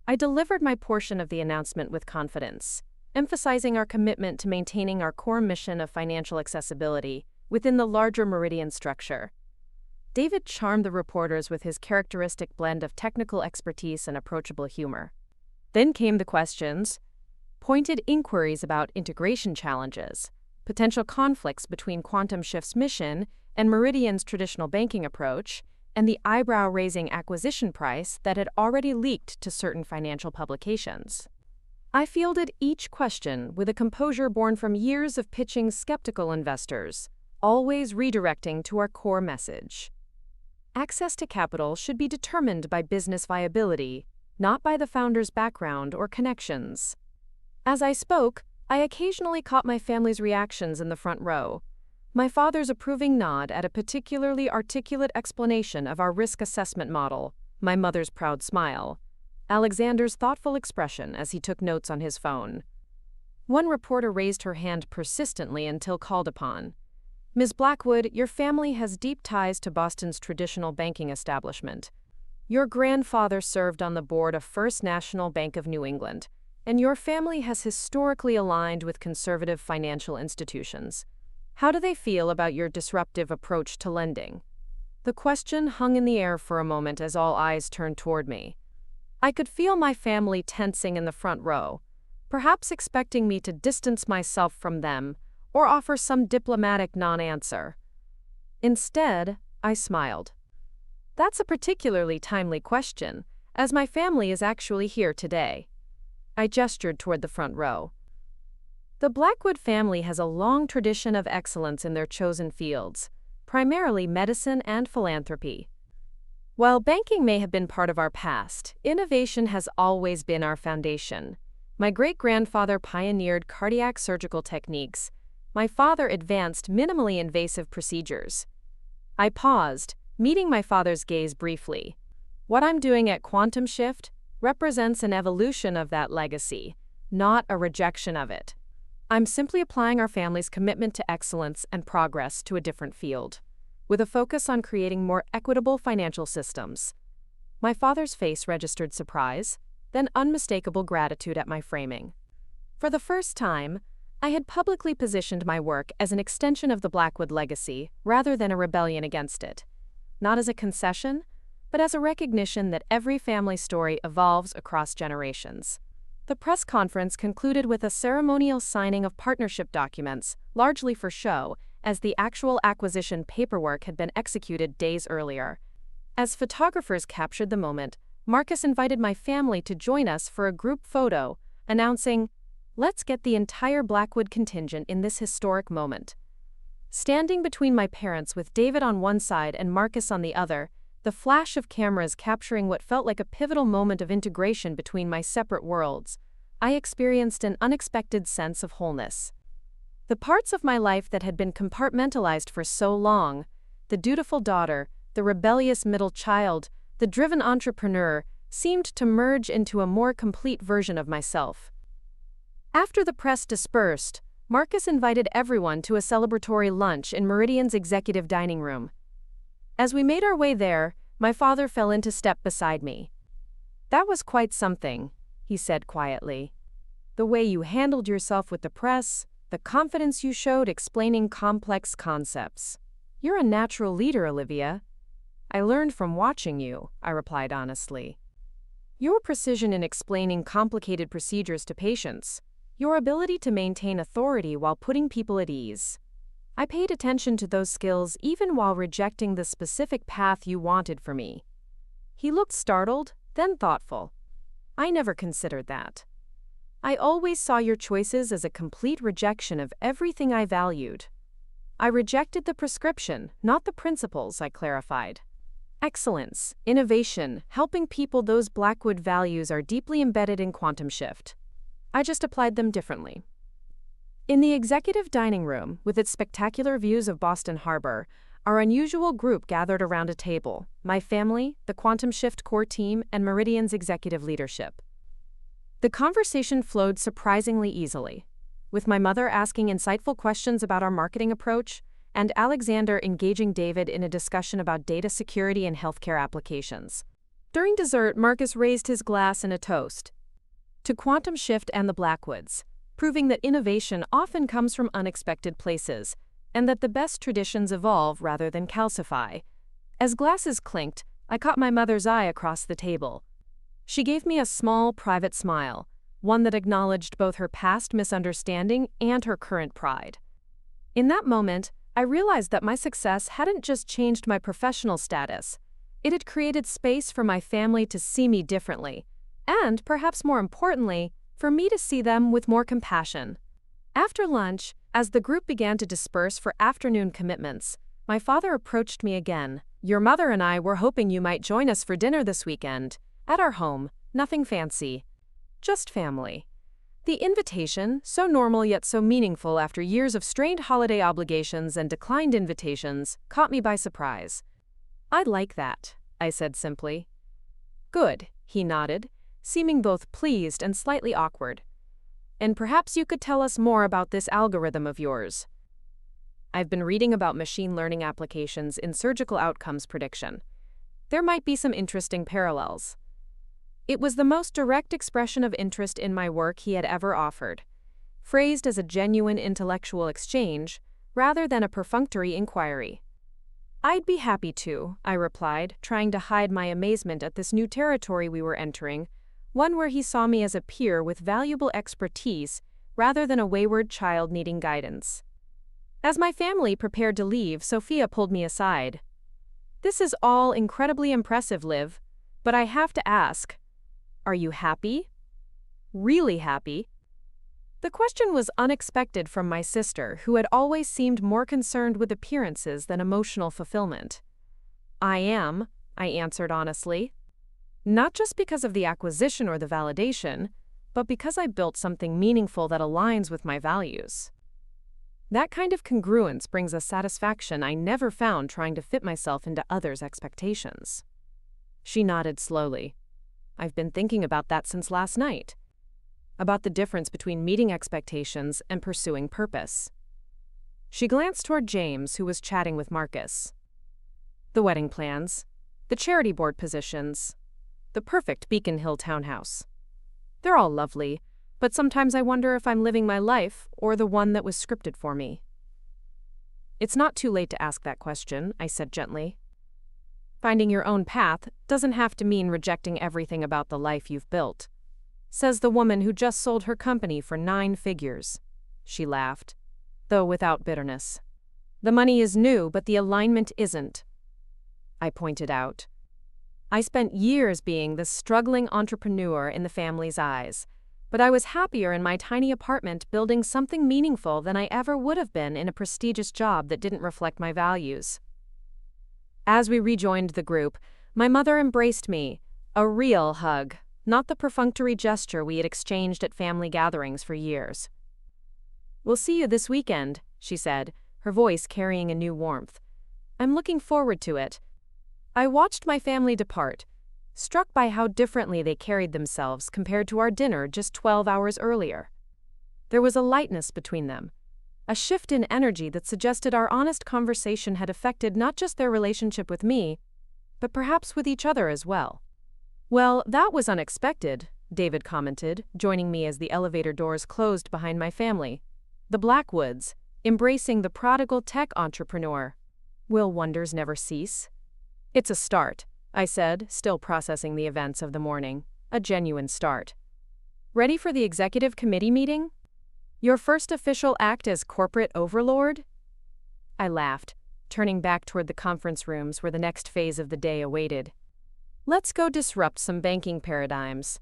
I delivered my portion of the announcement with confidence, emphasizing our commitment to maintaining our core mission of financial accessibility within the larger Meridian structure. David charmed the reporters with his characteristic blend of technical expertise and approachable humor. Then came the questions, pointed inquiries about integration challenges, potential conflicts between Quantum Shift's mission and Meridian's traditional banking approach, and the eyebrow-raising acquisition price that had already leaked to certain financial publications. I fielded each question with a composure born from years of pitching skeptical investors, always redirecting to our core message. Access to capital should be determined by business viability, not by the founder's background or connections. As I spoke, I occasionally caught my family's reactions in the front row. My father's approving nod at a particularly articulate explanation of our risk assessment model, my mother's proud smile, Alexander's thoughtful expression as he took notes on his phone. One reporter raised her hand persistently until called upon. "Ms. Blackwood, your family has deep ties to Boston's traditional banking establishment. Your grandfather served on the board of First National Bank of New England, and your family has historically aligned with conservative financial institutions. How do they feel about your disruptive approach to lending?" The question hung in the air for a moment as all eyes turned toward me. I could feel my family tensing in the front row, perhaps expecting me to distance myself from them or offer some diplomatic non-answer. Instead, I smiled. "That's a particularly timely question, as my family is actually here today." I gestured toward the front row. The Blackwood family has a long tradition of excellence in their chosen fields, primarily medicine and philanthropy. While banking may have been part of our past, innovation has always been our foundation. My great-grandfather pioneered cardiac surgical techniques. My father advanced minimally invasive procedures. I paused, meeting my father's gaze briefly. What I'm doing at Quantum Shift represents an evolution of that legacy, not a rejection of it. I'm simply applying our family's commitment to excellence and progress to a different field, with a focus on creating more equitable financial systems. My father's face registered surprise, then unmistakable gratitude at my framing. For the first time, I had publicly positioned my work as an extension of the Blackwood legacy rather than a rebellion against it. Not as a concession, but as a recognition that every family story evolves across generations. The press conference concluded with a ceremonial signing of partnership documents, largely for show, as the actual acquisition paperwork had been executed days earlier. As photographers captured the moment, Marcus invited my family to join us for a group photo, announcing, "Let's get the entire Blackwood contingent in this historic moment." Standing between my parents with David on one side and Marcus on the other, the flash of cameras capturing what felt like a pivotal moment of integration between my separate worlds, I experienced an unexpected sense of wholeness. The parts of my life that had been compartmentalized for so long, the dutiful daughter, the rebellious middle child, the driven entrepreneur, seemed to merge into a more complete version of myself. After the press dispersed, Marcus invited everyone to a celebratory lunch in Meridian's executive dining room. As we made our way there, my father fell into step beside me. "That was quite something," he said quietly. "The way you handled yourself with the press, The confidence you showed explaining complex concepts. You're a natural leader, Olivia. I learned from watching you, I replied honestly. Your precision in explaining complicated procedures to patients. Your ability to maintain authority while putting people at ease. I paid attention to those skills even while rejecting the specific path you wanted for me. He looked startled, then thoughtful. I never considered that. I always saw your choices as a complete rejection of everything I valued. I rejected the prescription, not the principles, I clarified. Excellence, innovation, helping people, those Blackwood values are deeply embedded in Quantum Shift. I just applied them differently. In the executive dining room, with its spectacular views of Boston Harbor, our unusual group gathered around a table: my family, the Quantum Shift core team, and Meridian's executive leadership. The conversation flowed surprisingly easily, with my mother asking insightful questions about our marketing approach, and Alexander engaging David in a discussion about data security and healthcare applications. During dessert, Marcus raised his glass in a toast to Quantum Shift and the Blackwoods, proving that innovation often comes from unexpected places, and that the best traditions evolve rather than calcify. As glasses clinked, I caught my mother's eye across the table. She gave me a small, private smile, one that acknowledged both her past misunderstanding and her current pride. In that moment, I realized that my success hadn't just changed my professional status. It had created space for my family to see me differently, and, perhaps more importantly, for me to see them with more compassion. After lunch, as the group began to disperse for afternoon commitments, my father approached me again. Your mother and I were hoping you might join us for dinner this weekend. At our home, nothing fancy. Just family. The invitation, so normal yet so meaningful after years of strained holiday obligations and declined invitations, caught me by surprise. I'd like that, I said simply. Good, he nodded, seeming both pleased and slightly awkward. And perhaps you could tell us more about this algorithm of yours. I've been reading about machine learning applications in surgical outcomes prediction. There might be some interesting parallels. It was the most direct expression of interest in my work he had ever offered, phrased as a genuine intellectual exchange rather than a perfunctory inquiry. I'd be happy to, I replied, trying to hide my amazement at this new territory we were entering, one where he saw me as a peer with valuable expertise rather than a wayward child needing guidance. As my family prepared to leave, Sophia pulled me aside. This is all incredibly impressive, Liv, but I have to ask, are you happy? Really happy? The question was unexpected from my sister, who had always seemed more concerned with appearances than emotional fulfillment. I am, I answered honestly. Not just because of the acquisition or the validation, but because I built something meaningful that aligns with my values. That kind of congruence brings a satisfaction I never found trying to fit myself into others' expectations. She nodded slowly. I've been thinking about that since last night. About the difference between meeting expectations and pursuing purpose. She glanced toward James, who was chatting with Marcus. The wedding plans, the charity board positions, the perfect Beacon Hill townhouse. They're all lovely, but sometimes I wonder if I'm living my life or the one that was scripted for me. It's not too late to ask that question, I said gently. Finding your own path doesn't have to mean rejecting everything about the life you've built, says the woman who just sold her company for 9 figures. She laughed, though without bitterness. The money is new, but the alignment isn't, I pointed out. I spent years being the struggling entrepreneur in the family's eyes, but I was happier in my tiny apartment building something meaningful than I ever would have been in a prestigious job that didn't reflect my values. As we rejoined the group, my mother embraced me, a real hug, not the perfunctory gesture we had exchanged at family gatherings for years. We'll see you this weekend, she said, her voice carrying a new warmth. I'm looking forward to it. I watched my family depart, struck by how differently they carried themselves compared to our dinner just 12 hours earlier. There was a lightness between them, a shift in energy that suggested our honest conversation had affected not just their relationship with me, but perhaps with each other as well. Well, that was unexpected, David commented, joining me as the elevator doors closed behind my family. The Blackwoods, embracing the prodigal tech entrepreneur. Will wonders never cease? It's a start, I said, still processing the events of the morning. A genuine start. Ready for the executive committee meeting? Your first official act as corporate overlord? I laughed, turning back toward the conference rooms where the next phase of the day awaited. Let's go disrupt some banking paradigms.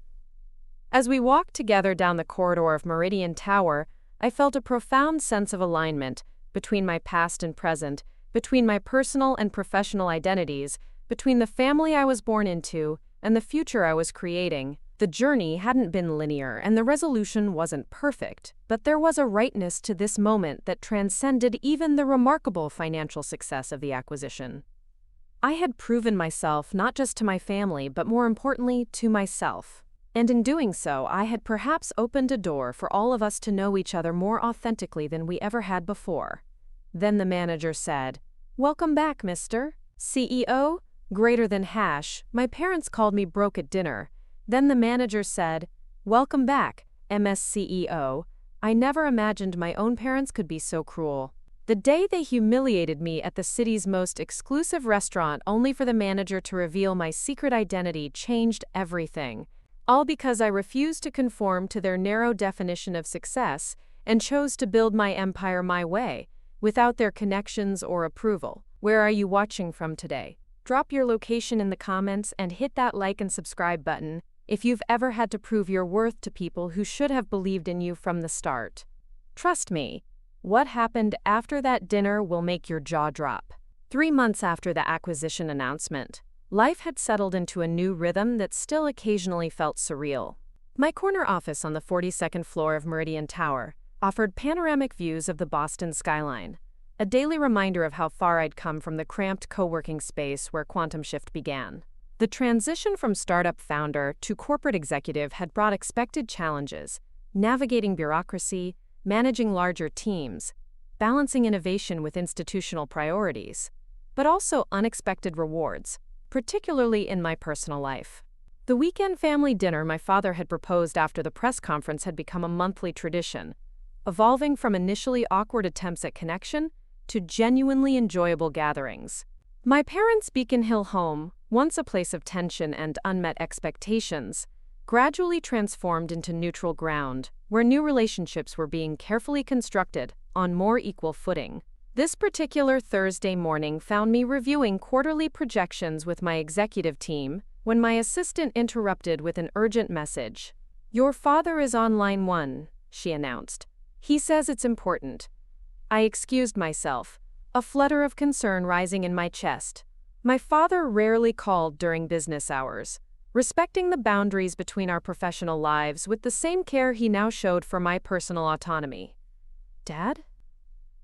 As we walked together down the corridor of Meridian Tower, I felt a profound sense of alignment between my past and present, between my personal and professional identities, between the family I was born into and the future I was creating. The journey hadn't been linear and the resolution wasn't perfect, but there was a rightness to this moment that transcended even the remarkable financial success of the acquisition. I had proven myself not just to my family, but more importantly, to myself. And in doing so, I had perhaps opened a door for all of us to know each other more authentically than we ever had before. Then the manager said, "Welcome back, Mr. CEO." Greater than hash, my parents called me broke at dinner. Then the manager said, "Welcome back, MS CEO." I never imagined my own parents could be so cruel. The day they humiliated me at the city's most exclusive restaurant only for the manager to reveal my secret identity changed everything. All because I refused to conform to their narrow definition of success and chose to build my empire my way, without their connections or approval. Where are you watching from today? Drop your location in the comments and hit that like and subscribe button if you've ever had to prove your worth to people who should have believed in you from the start. Trust me, what happened after that dinner will make your jaw drop. 3 months after the acquisition announcement, life had settled into a new rhythm that still occasionally felt surreal. My corner office on the 42nd floor of Meridian Tower offered panoramic views of the Boston skyline, a daily reminder of how far I'd come from the cramped co-working space where Quantum Shift began. The transition from startup founder to corporate executive had brought expected challenges, navigating bureaucracy, managing larger teams, balancing innovation with institutional priorities, but also unexpected rewards, particularly in my personal life. The weekend family dinner my father had proposed after the press conference had become a monthly tradition, evolving from initially awkward attempts at connection to genuinely enjoyable gatherings. My parents' Beacon Hill home, once a place of tension and unmet expectations, gradually transformed into neutral ground, where new relationships were being carefully constructed on more equal footing. This particular Thursday morning found me reviewing quarterly projections with my executive team when my assistant interrupted with an urgent message. "Your father is on line 1, she announced. "He says it's important." I excused myself, a flutter of concern rising in my chest. My father rarely called during business hours, respecting the boundaries between our professional lives with the same care he now showed for my personal autonomy. "Dad?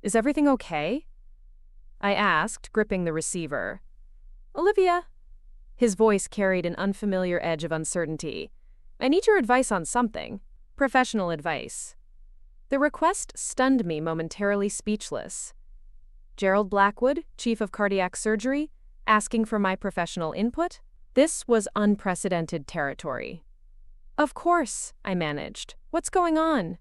Is everything okay?" I asked, gripping the receiver. "Olivia?" His voice carried an unfamiliar edge of uncertainty. "I need your advice on something. Professional advice." The request stunned me, momentarily speechless. Gerald Blackwood, Chief of Cardiac Surgery, asking for my professional input? This was unprecedented territory. "Of course," I managed. "What's going on?"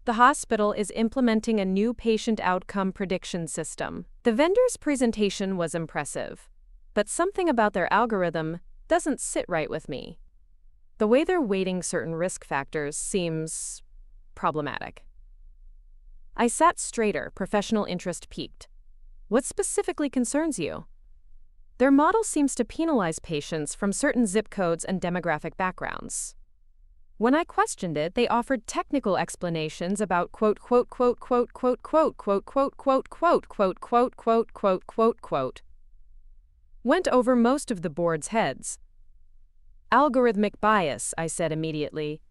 "The hospital is implementing a new patient outcome prediction system. The vendor's presentation was impressive, but something about their algorithm doesn't sit right with me. The way they're weighting certain risk factors seems problematic." I sat straighter, professional interest piqued. "What specifically concerns you?" "Their model seems to penalize patients from certain zip codes and demographic backgrounds." When I questioned it, they offered technical explanations about quote, quote, quote, quote, quote, quote, quote, quote, quote, quote, quote, quote, quote, quote, quote, quote. Went over most of the board's heads. "Algorithmic bias," I said immediately.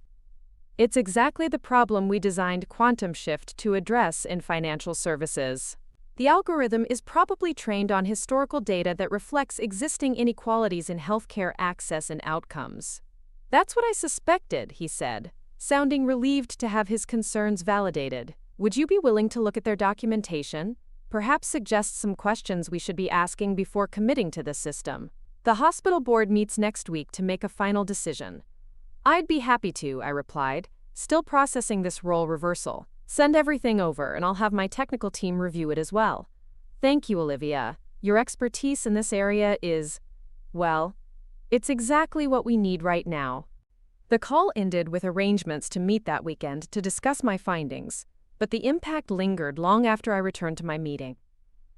"It's exactly the problem we designed Quantum Shift to address in financial services. The algorithm is probably trained on historical data that reflects existing inequalities in healthcare access and outcomes." "That's what I suspected," he said, sounding relieved to have his concerns validated. "Would you be willing to look at their documentation? Perhaps suggest some questions we should be asking before committing to the system. The hospital board meets next week to make a final decision." "I'd be happy to," I replied, still processing this role reversal. Send everything over, and I'll have my technical team review it as well. Thank you, Olivia. Your expertise in this area is, well, it's exactly what we need right now. The call ended with arrangements to meet that weekend to discuss my findings, but the impact lingered long after I returned to my meeting.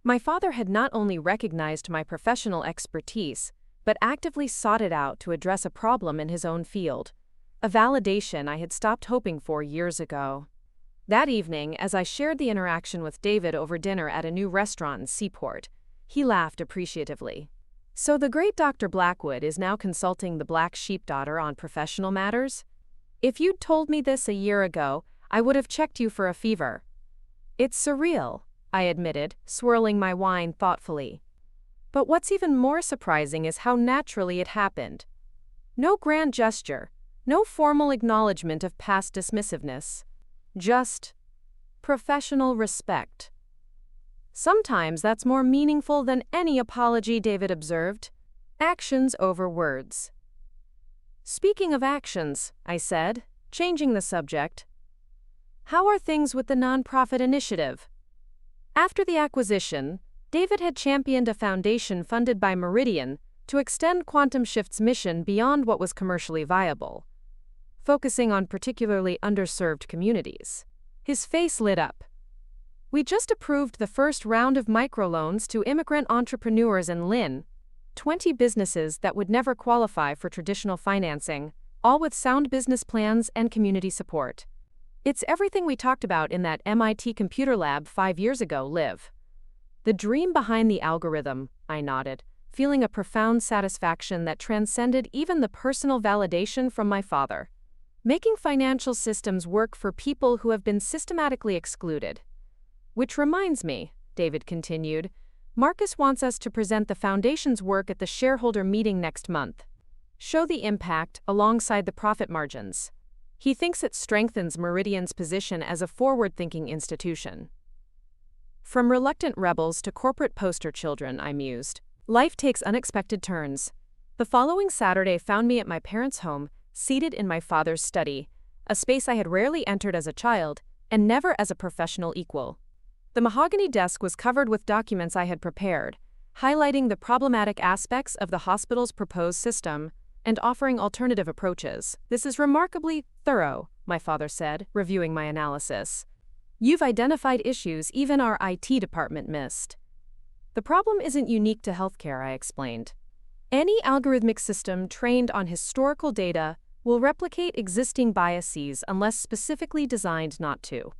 My father had not only recognized my professional expertise, but actively sought it out to address a problem in his own field, a validation I had stopped hoping for years ago. That evening, as I shared the interaction with David over dinner at a new restaurant in Seaport, he laughed appreciatively. So the great Dr. Blackwood is now consulting the black sheepdaughter on professional matters? If you'd told me this a year ago, I would have checked you for a fever. It's surreal, I admitted, swirling my wine thoughtfully. But what's even more surprising is how naturally it happened. No grand gesture, no formal acknowledgement of past dismissiveness. Just professional respect. Sometimes that's more meaningful than any apology, David observed. Actions over words. Speaking of actions, I said, changing the subject. How are things with the nonprofit initiative? After the acquisition, David had championed a foundation funded by Meridian to extend Quantum Shift's mission beyond what was commercially viable, focusing on particularly underserved communities. His face lit up. We just approved the first round of microloans to immigrant entrepreneurs in Lynn, 20 businesses that would never qualify for traditional financing, all with sound business plans and community support. It's everything we talked about in that MIT computer lab 5 years ago, Liv. The dream behind the algorithm, I nodded, feeling a profound satisfaction that transcended even the personal validation from my father. Making financial systems work for people who have been systematically excluded. Which reminds me, David continued, Marcus wants us to present the foundation's work at the shareholder meeting next month. Show the impact alongside the profit margins. He thinks it strengthens Meridian's position as a forward-thinking institution. From reluctant rebels to corporate poster children, I mused, life takes unexpected turns. The following Saturday found me at my parents' home, seated in my father's study, a space I had rarely entered as a child, and never as a professional equal. The mahogany desk was covered with documents I had prepared, highlighting the problematic aspects of the hospital's proposed system and offering alternative approaches. This is remarkably thorough, my father said, reviewing my analysis. You've identified issues even our IT department missed. The problem isn't unique to healthcare, I explained. Any algorithmic system trained on historical data will replicate existing biases unless specifically designed not to.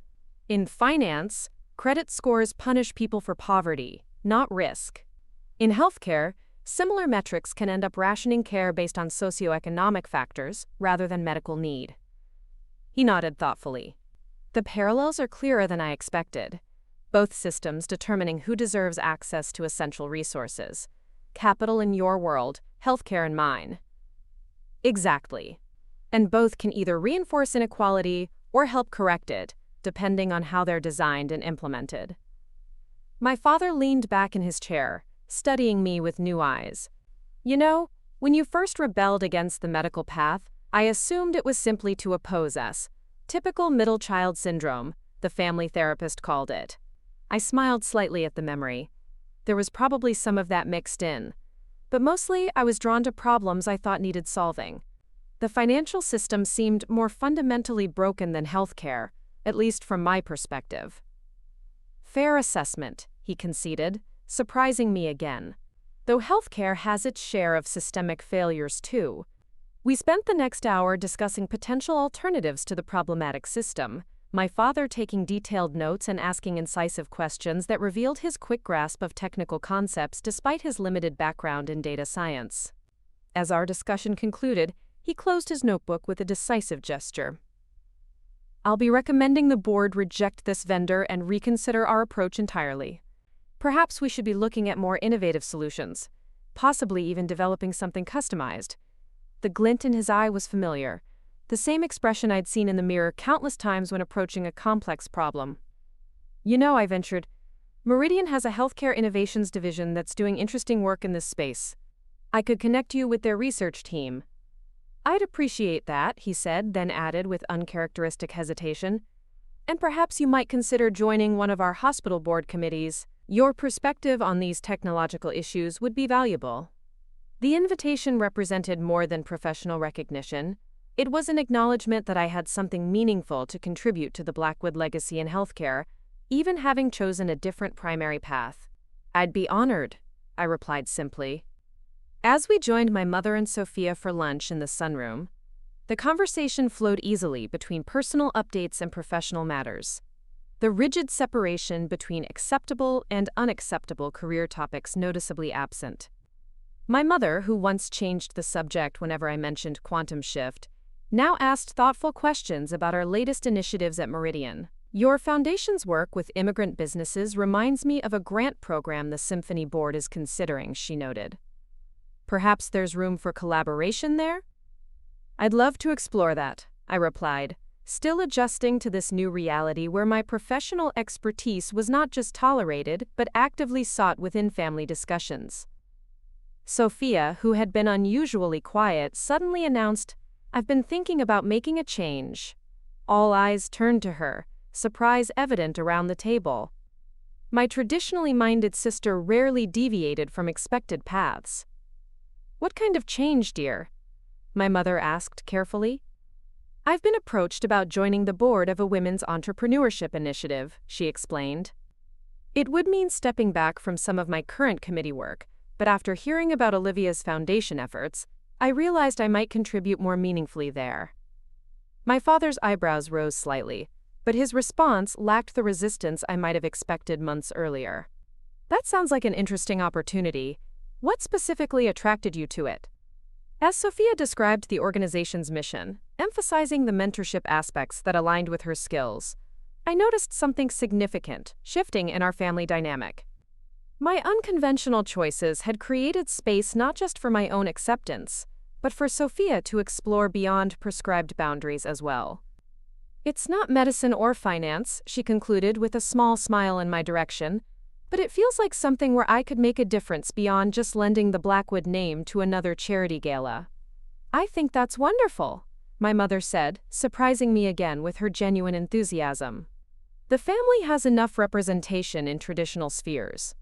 In finance, credit scores punish people for poverty, not risk. In healthcare, similar metrics can end up rationing care based on socioeconomic factors rather than medical need. He nodded thoughtfully. The parallels are clearer than I expected. Both systems determining who deserves access to essential resources. Capital in your world, healthcare in mine. Exactly. And both can either reinforce inequality or help correct it, depending on how they're designed and implemented. My father leaned back in his chair, studying me with new eyes. You know, when you first rebelled against the medical path, I assumed it was simply to oppose us. Typical middle child syndrome, the family therapist called it. I smiled slightly at the memory. There was probably some of that mixed in. But mostly, I was drawn to problems I thought needed solving. The financial system seemed more fundamentally broken than healthcare, at least from my perspective. Fair assessment, he conceded, surprising me again. Though healthcare has its share of systemic failures too. We spent the next hour discussing potential alternatives to the problematic system, my father taking detailed notes and asking incisive questions that revealed his quick grasp of technical concepts despite his limited background in data science. As our discussion concluded, he closed his notebook with a decisive gesture. I'll be recommending the board reject this vendor and reconsider our approach entirely. Perhaps we should be looking at more innovative solutions, possibly even developing something customized. The glint in his eye was familiar, the same expression I'd seen in the mirror countless times when approaching a complex problem. You know, I ventured, Meridian has a healthcare innovations division that's doing interesting work in this space. I could connect you with their research team. I'd appreciate that, he said, then added with uncharacteristic hesitation. And perhaps you might consider joining one of our hospital board committees. Your perspective on these technological issues would be valuable. The invitation represented more than professional recognition. It was an acknowledgement that I had something meaningful to contribute to the Blackwood legacy in healthcare, even having chosen a different primary path. I'd be honored, I replied simply. As we joined my mother and Sophia for lunch in the sunroom, the conversation flowed easily between personal updates and professional matters. The rigid separation between acceptable and unacceptable career topics noticeably absent. My mother, who once changed the subject whenever I mentioned quantum shift, now asked thoughtful questions about our latest initiatives at Meridian. Your foundation's work with immigrant businesses reminds me of a grant program the Symphony Board is considering, she noted. Perhaps there's room for collaboration there? I'd love to explore that, I replied, still adjusting to this new reality where my professional expertise was not just tolerated but actively sought within family discussions. Sophia, who had been unusually quiet, suddenly announced, "I've been thinking about making a change." All eyes turned to her, surprise evident around the table. My traditionally minded sister rarely deviated from expected paths. "What kind of change, dear?" my mother asked carefully. "I've been approached about joining the board of a women's entrepreneurship initiative," she explained. "It would mean stepping back from some of my current committee work, but after hearing about Olivia's foundation efforts, I realized I might contribute more meaningfully there." My father's eyebrows rose slightly, but his response lacked the resistance I might have expected months earlier. "That sounds like an interesting opportunity. What specifically attracted you to it?" As Sophia described the organization's mission, emphasizing the mentorship aspects that aligned with her skills, I noticed something significant shifting in our family dynamic. My unconventional choices had created space not just for my own acceptance, but for Sophia to explore beyond prescribed boundaries as well. "It's not medicine or finance," she concluded with a small smile in my direction, "but it feels like something where I could make a difference beyond just lending the Blackwood name to another charity gala." "I think that's wonderful," my mother said, surprising me again with her genuine enthusiasm. "The family has enough representation in traditional spheres.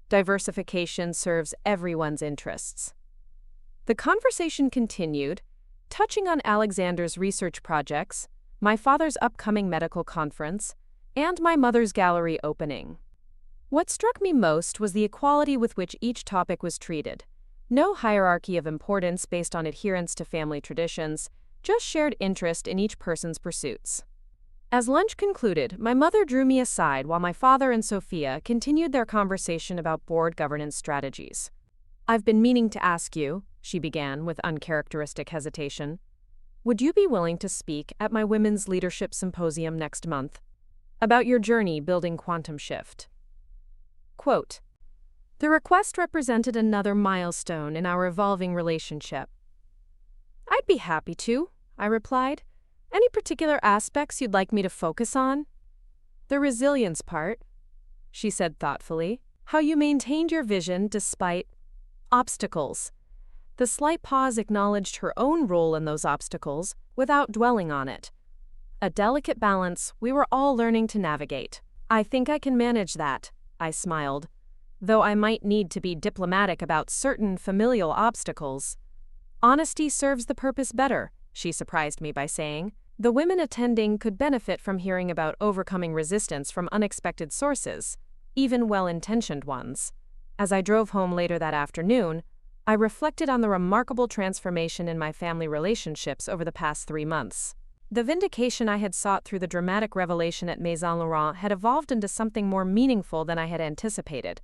Diversification serves everyone's interests." The conversation continued, touching on Alexander's research projects, my father's upcoming medical conference, and my mother's gallery opening. What struck me most was the equality with which each topic was treated. No hierarchy of importance based on adherence to family traditions, just shared interest in each person's pursuits. As lunch concluded, my mother drew me aside while my father and Sophia continued their conversation about board governance strategies. "I've been meaning to ask you," she began with uncharacteristic hesitation, "would you be willing to speak at my Women's Leadership Symposium next month about your journey building Quantum Shift?" Quote, "The request represented another milestone in our evolving relationship." "I'd be happy to," I replied. "Any particular aspects you'd like me to focus on?" "The resilience part," she said thoughtfully. "How you maintained your vision despite obstacles." The slight pause acknowledged her own role in those obstacles without dwelling on it. A delicate balance we were all learning to navigate. "I think I can manage that," I smiled, "though I might need to be diplomatic about certain familial obstacles." "Honesty serves the purpose better," she surprised me by saying. "The women attending could benefit from hearing about overcoming resistance from unexpected sources, even well-intentioned ones." As I drove home later that afternoon, I reflected on the remarkable transformation in my family relationships over the past 3 months. The vindication I had sought through the dramatic revelation at Maison Laurent had evolved into something more meaningful than I had anticipated.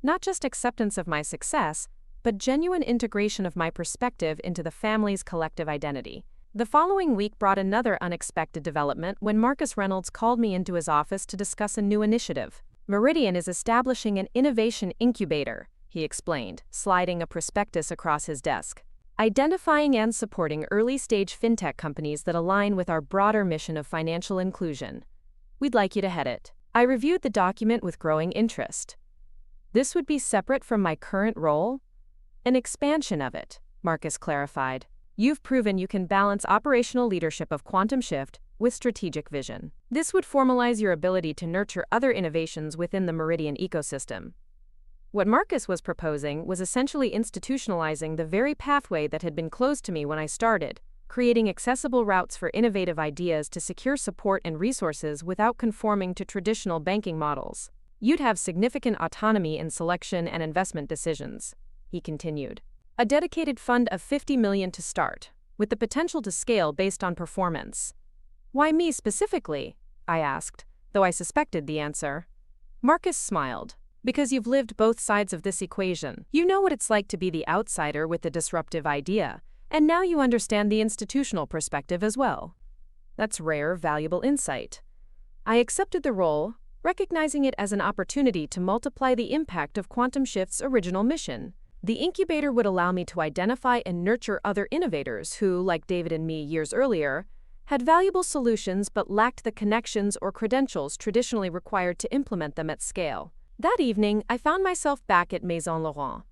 Not just acceptance of my success, but genuine integration of my perspective into the family's collective identity. The following week brought another unexpected development when Marcus Reynolds called me into his office to discuss a new initiative. "Meridian is establishing an innovation incubator," he explained, sliding a prospectus across his desk. "Identifying and supporting early-stage fintech companies that align with our broader mission of financial inclusion. We'd like you to head it." I reviewed the document with growing interest. "This would be separate from my current role?" "An expansion of it," Marcus clarified. "You've proven you can balance operational leadership of Quantum Shift with strategic vision. This would formalize your ability to nurture other innovations within the Meridian ecosystem. What Marcus was proposing was essentially institutionalizing the very pathway that had been closed to me when I started, creating accessible routes for innovative ideas to secure support and resources without conforming to traditional banking models. You'd have significant autonomy in selection and investment decisions, he continued. A dedicated fund of $50 million to start, with the potential to scale based on performance. Why me specifically? I asked, though I suspected the answer. Marcus smiled. Because you've lived both sides of this equation. You know what it's like to be the outsider with the disruptive idea, and now you understand the institutional perspective as well. That's rare, valuable insight. I accepted the role, recognizing it as an opportunity to multiply the impact of Quantum Shift's original mission. The incubator would allow me to identify and nurture other innovators who, like David and me years earlier, had valuable solutions but lacked the connections or credentials traditionally required to implement them at scale. That evening, I found myself back at Maison Laurent,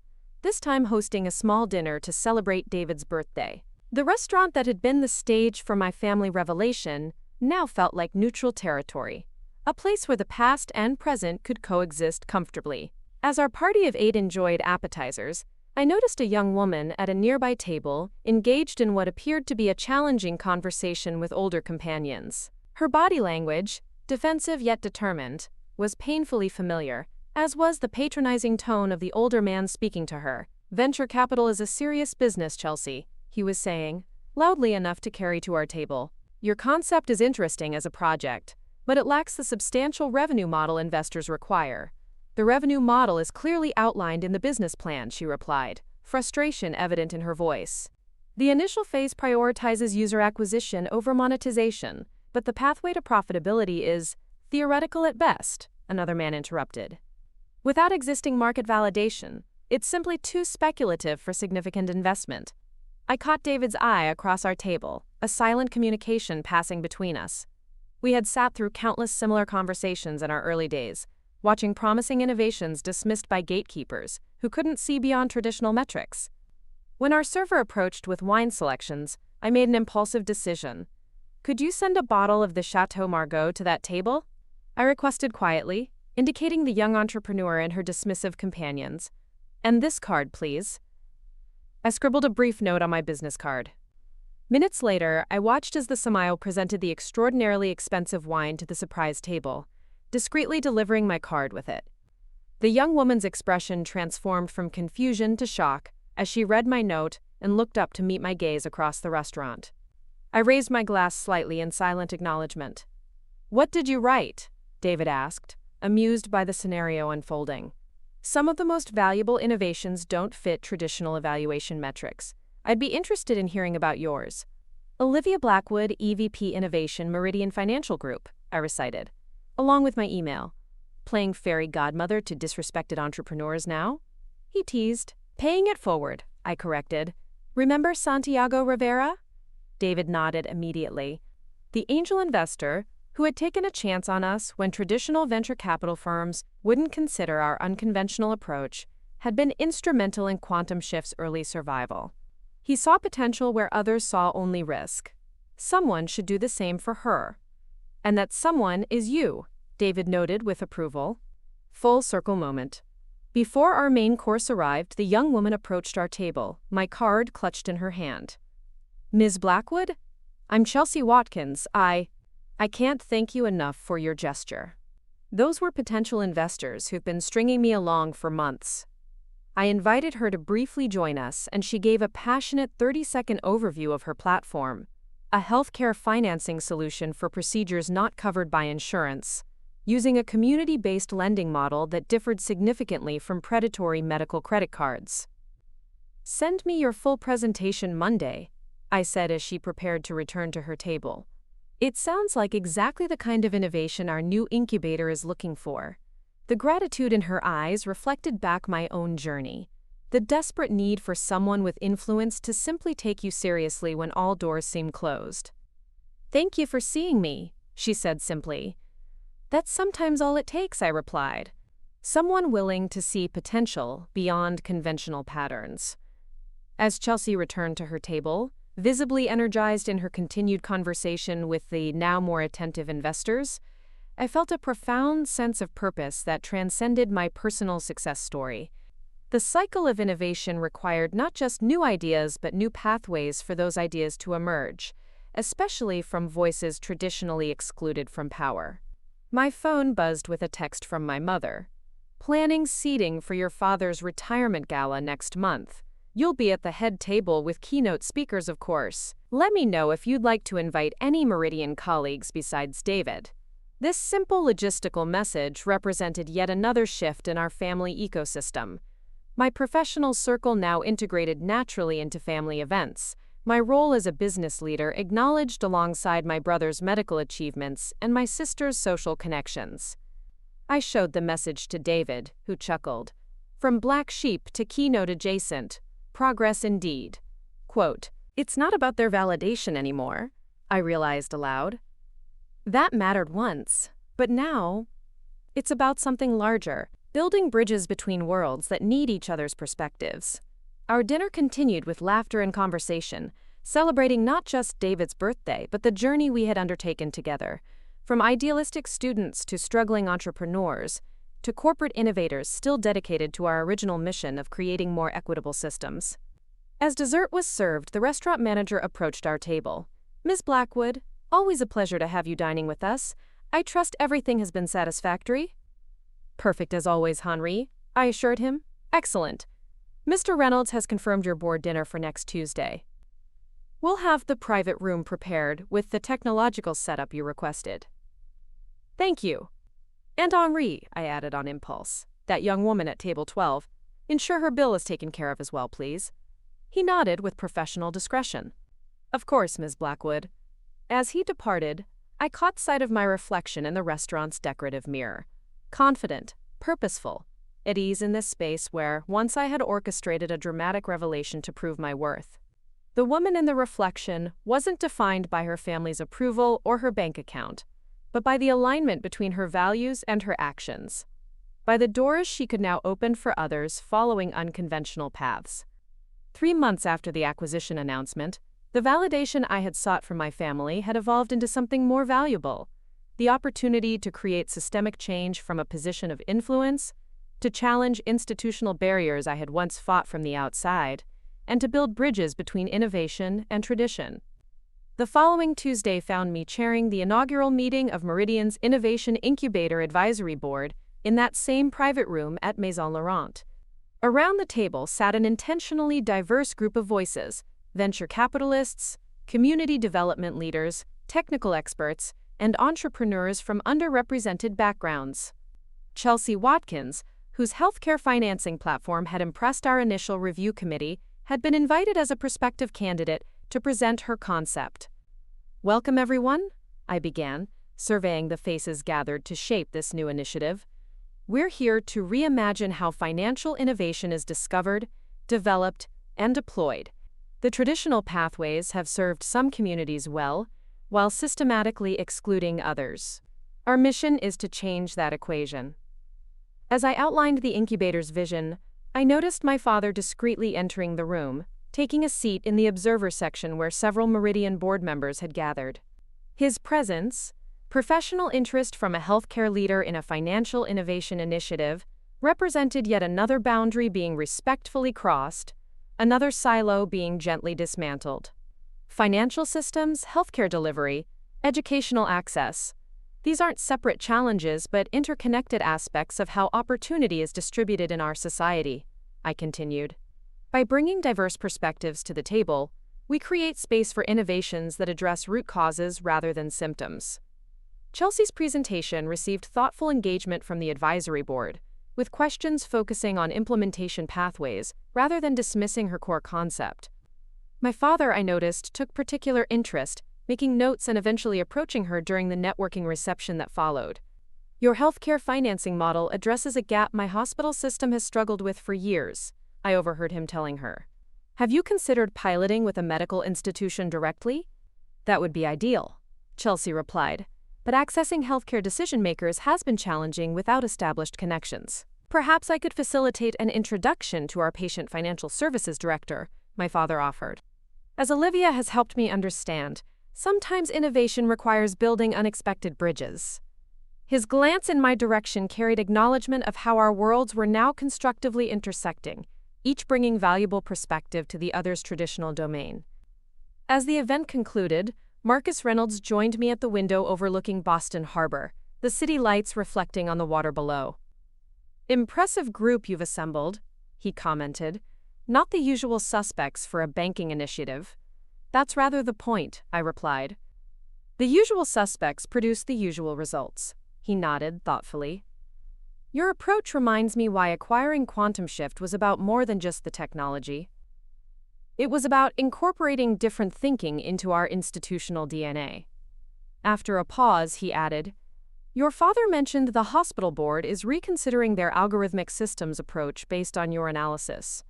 this time hosting a small dinner to celebrate David's birthday. The restaurant that had been the stage for my family revelation now felt like neutral territory, a place where the past and present could coexist comfortably. As our party of 8 enjoyed appetizers, I noticed a young woman at a nearby table, engaged in what appeared to be a challenging conversation with older companions. Her body language, defensive yet determined, was painfully familiar, as was the patronizing tone of the older man speaking to her. Venture capital is a serious business, Chelsea, he was saying, loudly enough to carry to our table. Your concept is interesting as a project, but it lacks the substantial revenue model investors require. The revenue model is clearly outlined in the business plan, she replied, frustration evident in her voice. The initial phase prioritizes user acquisition over monetization, but the pathway to profitability is theoretical at best, another man interrupted. Without existing market validation, it's simply too speculative for significant investment. I caught David's eye across our table, a silent communication passing between us. We had sat through countless similar conversations in our early days, watching promising innovations dismissed by gatekeepers who couldn't see beyond traditional metrics. When our server approached with wine selections, I made an impulsive decision. Could you send a bottle of the Chateau Margaux to that table? I requested quietly, indicating the young entrepreneur and her dismissive companions. And this card, please. I scribbled a brief note on my business card. Minutes later, I watched as the Samayo presented the extraordinarily expensive wine to the surprise table, discreetly delivering my card with it. The young woman's expression transformed from confusion to shock as she read my note and looked up to meet my gaze across the restaurant. I raised my glass slightly in silent acknowledgement. What did you write? David asked, amused by the scenario unfolding. Some of the most valuable innovations don't fit traditional evaluation metrics. I'd be interested in hearing about yours. Olivia Blackwood, EVP Innovation, Meridian Financial Group, I recited, along with my email. Playing fairy godmother to disrespected entrepreneurs now? He teased. Paying it forward, I corrected. Remember Santiago Rivera? David nodded immediately. The angel investor, who had taken a chance on us when traditional venture capital firms wouldn't consider our unconventional approach, had been instrumental in Quantum Shift's early survival. He saw potential where others saw only risk. Someone should do the same for her. And that someone is you, David noted with approval. Full circle moment. Before our main course arrived, the young woman approached our table, my card clutched in her hand. Ms. Blackwood? I'm Chelsea Watkins. I can't thank you enough for your gesture. Those were potential investors who've been stringing me along for months. I invited her to briefly join us, and she gave a passionate 30-second overview of her platform, a healthcare financing solution for procedures not covered by insurance, using a community-based lending model that differed significantly from predatory medical credit cards. Send me your full presentation Monday, I said as she prepared to return to her table. It sounds like exactly the kind of innovation our new incubator is looking for. The gratitude in her eyes reflected back my own journey, the desperate need for someone with influence to simply take you seriously when all doors seem closed. Thank you for seeing me, she said simply. That's sometimes all it takes, I replied. Someone willing to see potential beyond conventional patterns. As Chelsea returned to her table, visibly energized in her continued conversation with the now more attentive investors. I felt a profound sense of purpose that transcended my personal success story. The cycle of innovation required not just new ideas but new pathways for those ideas to emerge, especially from voices traditionally excluded from power. My phone buzzed with a text from my mother. "Planning seating for your father's retirement gala next month. You'll be at the head table with keynote speakers, of course. Let me know if you'd like to invite any Meridian colleagues besides David." This simple logistical message represented yet another shift in our family ecosystem. My professional circle now integrated naturally into family events. My role as a business leader acknowledged alongside my brother's medical achievements and my sister's social connections. I showed the message to David, who chuckled. "From black sheep to keynote adjacent. Progress indeed." Quote, "It's not about their validation anymore," I realized aloud. That mattered once, but now it's about something larger, building bridges between worlds that need each other's perspectives. Our dinner continued with laughter and conversation, celebrating not just David's birthday, but the journey we had undertaken together. From idealistic students to struggling entrepreneurs, to corporate innovators still dedicated to our original mission of creating more equitable systems. As dessert was served, the restaurant manager approached our table. "Ms. Blackwood, always a pleasure to have you dining with us. I trust everything has been satisfactory?" "Perfect as always, Henri," I assured him. "Excellent. Mr. Reynolds has confirmed your board dinner for next Tuesday. We'll have the private room prepared with the technological setup you requested." "Thank you. And Henri," I added on impulse, "that young woman at table 12, ensure her bill is taken care of as well, please." He nodded with professional discretion. "Of course, Ms. Blackwood." As he departed, I caught sight of my reflection in the restaurant's decorative mirror. Confident, purposeful, at ease in this space where once I had orchestrated a dramatic revelation to prove my worth. The woman in the reflection wasn't defined by her family's approval or her bank account, but by the alignment between her values and her actions, by the doors she could now open for others following unconventional paths. 3 months after the acquisition announcement, the validation I had sought from my family had evolved into something more valuable: the opportunity to create systemic change from a position of influence, to challenge institutional barriers I had once fought from the outside, and to build bridges between innovation and tradition. The following Tuesday found me chairing the inaugural meeting of Meridian's Innovation Incubator Advisory Board in that same private room at Maison Laurent. Around the table sat an intentionally diverse group of voices: venture capitalists, community development leaders, technical experts, and entrepreneurs from underrepresented backgrounds. Chelsea Watkins, whose healthcare financing platform had impressed our initial review committee, had been invited as a prospective candidate to present her concept. "Welcome, everyone," I began, surveying the faces gathered to shape this new initiative. "We're here to reimagine how financial innovation is discovered, developed, and deployed. The traditional pathways have served some communities well, while systematically excluding others. Our mission is to change that equation." As I outlined the incubator's vision, I noticed my father discreetly entering the room, taking a seat in the observer section where several Meridian board members had gathered. His presence, professional interest from a healthcare leader in a financial innovation initiative, represented yet another boundary being respectfully crossed, another silo being gently dismantled. Financial systems, healthcare delivery, educational access. These aren't separate challenges but interconnected aspects of how opportunity is distributed in our society, I continued. By bringing diverse perspectives to the table, we create space for innovations that address root causes rather than symptoms. Chelsea's presentation received thoughtful engagement from the advisory board, with questions focusing on implementation pathways rather than dismissing her core concept. My father, I noticed, took particular interest, making notes and eventually approaching her during the networking reception that followed. "Your healthcare financing model addresses a gap my hospital system has struggled with for years," I overheard him telling her. "Have you considered piloting with a medical institution directly?" "That would be ideal," Chelsea replied, "but accessing healthcare decision-makers has been challenging without established connections. Perhaps I could facilitate an introduction to our patient financial services director," my father offered. As Olivia has helped me understand, sometimes innovation requires building unexpected bridges. His glance in my direction carried acknowledgement of how our worlds were now constructively intersecting, each bringing valuable perspective to the other's traditional domain. As the event concluded, Marcus Reynolds joined me at the window overlooking Boston Harbor, the city lights reflecting on the water below. "Impressive group you've assembled," he commented. "Not the usual suspects for a banking initiative." "That's rather the point," I replied. "The usual suspects produce the usual results," he nodded thoughtfully. "Your approach reminds me why acquiring Quantum Shift was about more than just the technology. It was about incorporating different thinking into our institutional DNA." After a pause, he added, "Your father mentioned the hospital board is reconsidering their algorithmic systems approach based on your analysis."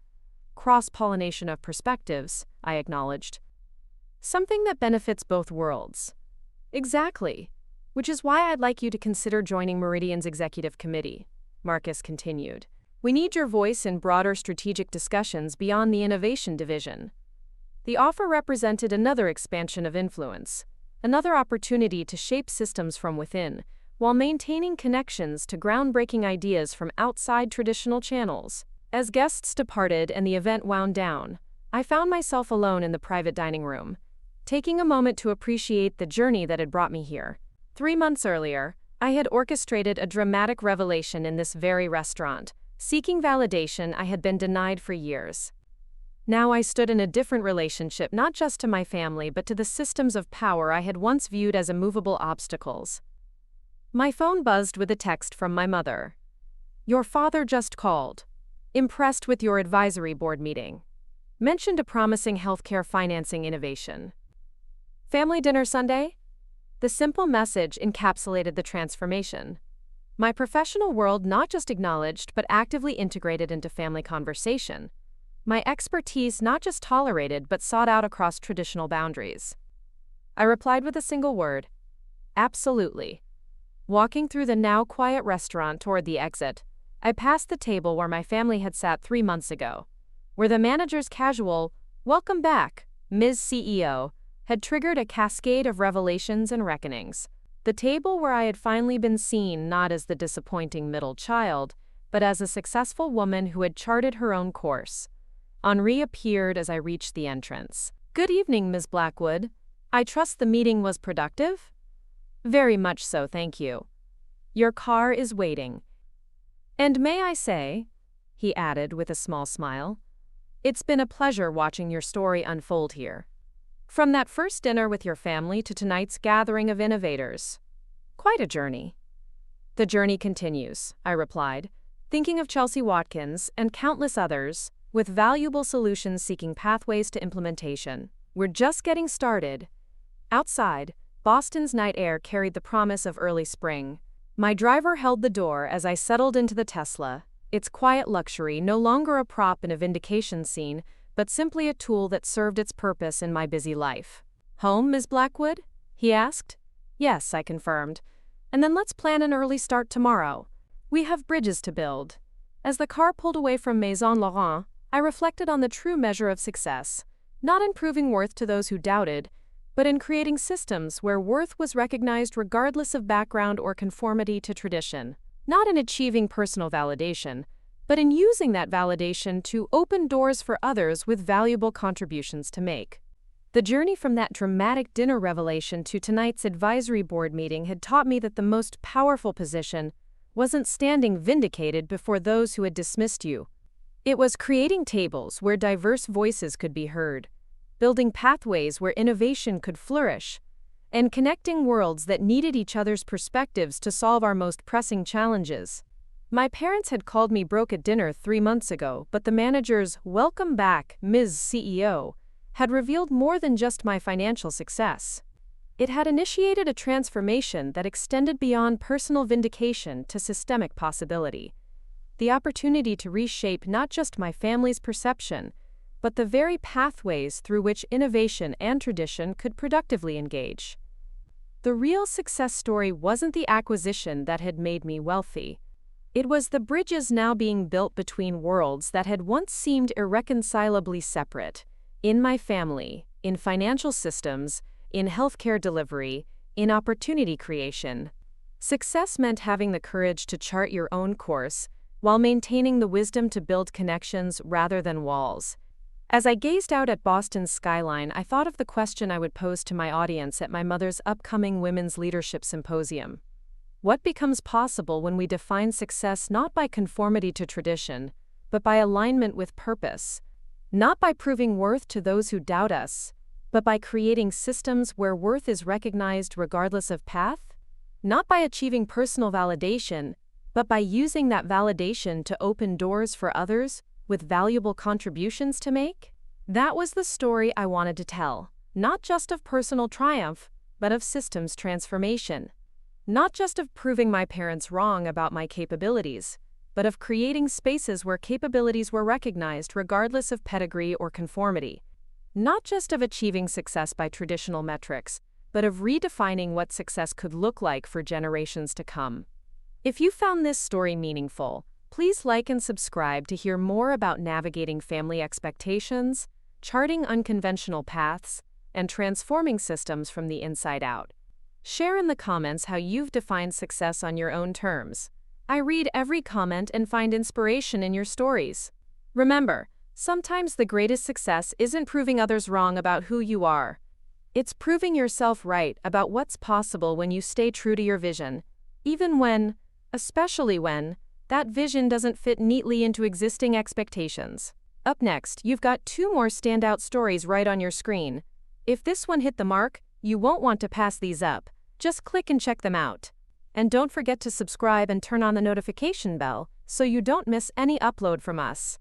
"Cross-pollination of perspectives," I acknowledged. "Something that benefits both worlds." "Exactly. Which is why I'd like you to consider joining Meridian's executive committee," Marcus continued. "We need your voice in broader strategic discussions beyond the innovation division." The offer represented another expansion of influence, another opportunity to shape systems from within, while maintaining connections to groundbreaking ideas from outside traditional channels. As guests departed and the event wound down, I found myself alone in the private dining room, taking a moment to appreciate the journey that had brought me here. 3 months earlier, I had orchestrated a dramatic revelation in this very restaurant, seeking validation I had been denied for years. Now I stood in a different relationship not just to my family but to the systems of power I had once viewed as immovable obstacles. My phone buzzed with a text from my mother. "Your father just called. Impressed with your advisory board meeting. Mentioned a promising healthcare financing innovation. Family dinner Sunday?" The simple message encapsulated the transformation. My professional world not just acknowledged but actively integrated into family conversation. My expertise not just tolerated but sought out across traditional boundaries. I replied with a single word: "Absolutely." Walking through the now quiet restaurant toward the exit, I passed the table where my family had sat 3 months ago, where the manager's casual, "Welcome back, Ms. CEO," had triggered a cascade of revelations and reckonings. The table where I had finally been seen not as the disappointing middle child, but as a successful woman who had charted her own course. Henri appeared as I reached the entrance. "Good evening, Ms. Blackwood. I trust the meeting was productive?" "Very much so, thank you. Your car is waiting." "And may I say," he added with a small smile, "it's been a pleasure watching your story unfold here. From that first dinner with your family to tonight's gathering of innovators. Quite a journey." "The journey continues," I replied, thinking of Chelsea Watkins and countless others, with valuable solutions seeking pathways to implementation. "We're just getting started." Outside, Boston's night air carried the promise of early spring. My driver held the door as I settled into the Tesla, its quiet luxury no longer a prop in a vindication scene, but simply a tool that served its purpose in my busy life. "Home, Ms. Blackwood?" he asked. "Yes," I confirmed. "And then let's plan an early start tomorrow. We have bridges to build." As the car pulled away from Maison Laurent, I reflected on the true measure of success, not in proving worth to those who doubted, but in creating systems where worth was recognized regardless of background or conformity to tradition. Not in achieving personal validation, but in using that validation to open doors for others with valuable contributions to make. The journey from that dramatic dinner revelation to tonight's advisory board meeting had taught me that the most powerful position wasn't standing vindicated before those who had dismissed you. It was creating tables where diverse voices could be heard, building pathways where innovation could flourish, and connecting worlds that needed each other's perspectives to solve our most pressing challenges. My parents had called me broke at dinner 3 months ago, but the manager's "Welcome back, Ms. CEO" had revealed more than just my financial success. It had initiated a transformation that extended beyond personal vindication to systemic possibility. The opportunity to reshape not just my family's perception, but the very pathways through which innovation and tradition could productively engage. The real success story wasn't the acquisition that had made me wealthy. It was the bridges now being built between worlds that had once seemed irreconcilably separate, in my family, in financial systems, in healthcare delivery, in opportunity creation. Success meant having the courage to chart your own course, while maintaining the wisdom to build connections rather than walls. As I gazed out at Boston's skyline, I thought of the question I would pose to my audience at my mother's upcoming Women's Leadership Symposium. What becomes possible when we define success not by conformity to tradition, but by alignment with purpose? Not by proving worth to those who doubt us, but by creating systems where worth is recognized regardless of path? Not by achieving personal validation, but by using that validation to open doors for others with valuable contributions to make? That was the story I wanted to tell, not just of personal triumph, but of systems transformation. Not just of proving my parents wrong about my capabilities, but of creating spaces where capabilities were recognized regardless of pedigree or conformity. Not just of achieving success by traditional metrics, but of redefining what success could look like for generations to come. If you found this story meaningful, please like and subscribe to hear more about navigating family expectations, charting unconventional paths, and transforming systems from the inside out. Share in the comments how you've defined success on your own terms. I read every comment and find inspiration in your stories. Remember, sometimes the greatest success isn't proving others wrong about who you are. It's proving yourself right about what's possible when you stay true to your vision, even when, especially when, that vision doesn't fit neatly into existing expectations. Up next, you've got 2 more standout stories right on your screen. If this one hit the mark, you won't want to pass these up. Just click and check them out. And don't forget to subscribe and turn on the notification bell so you don't miss any upload from us.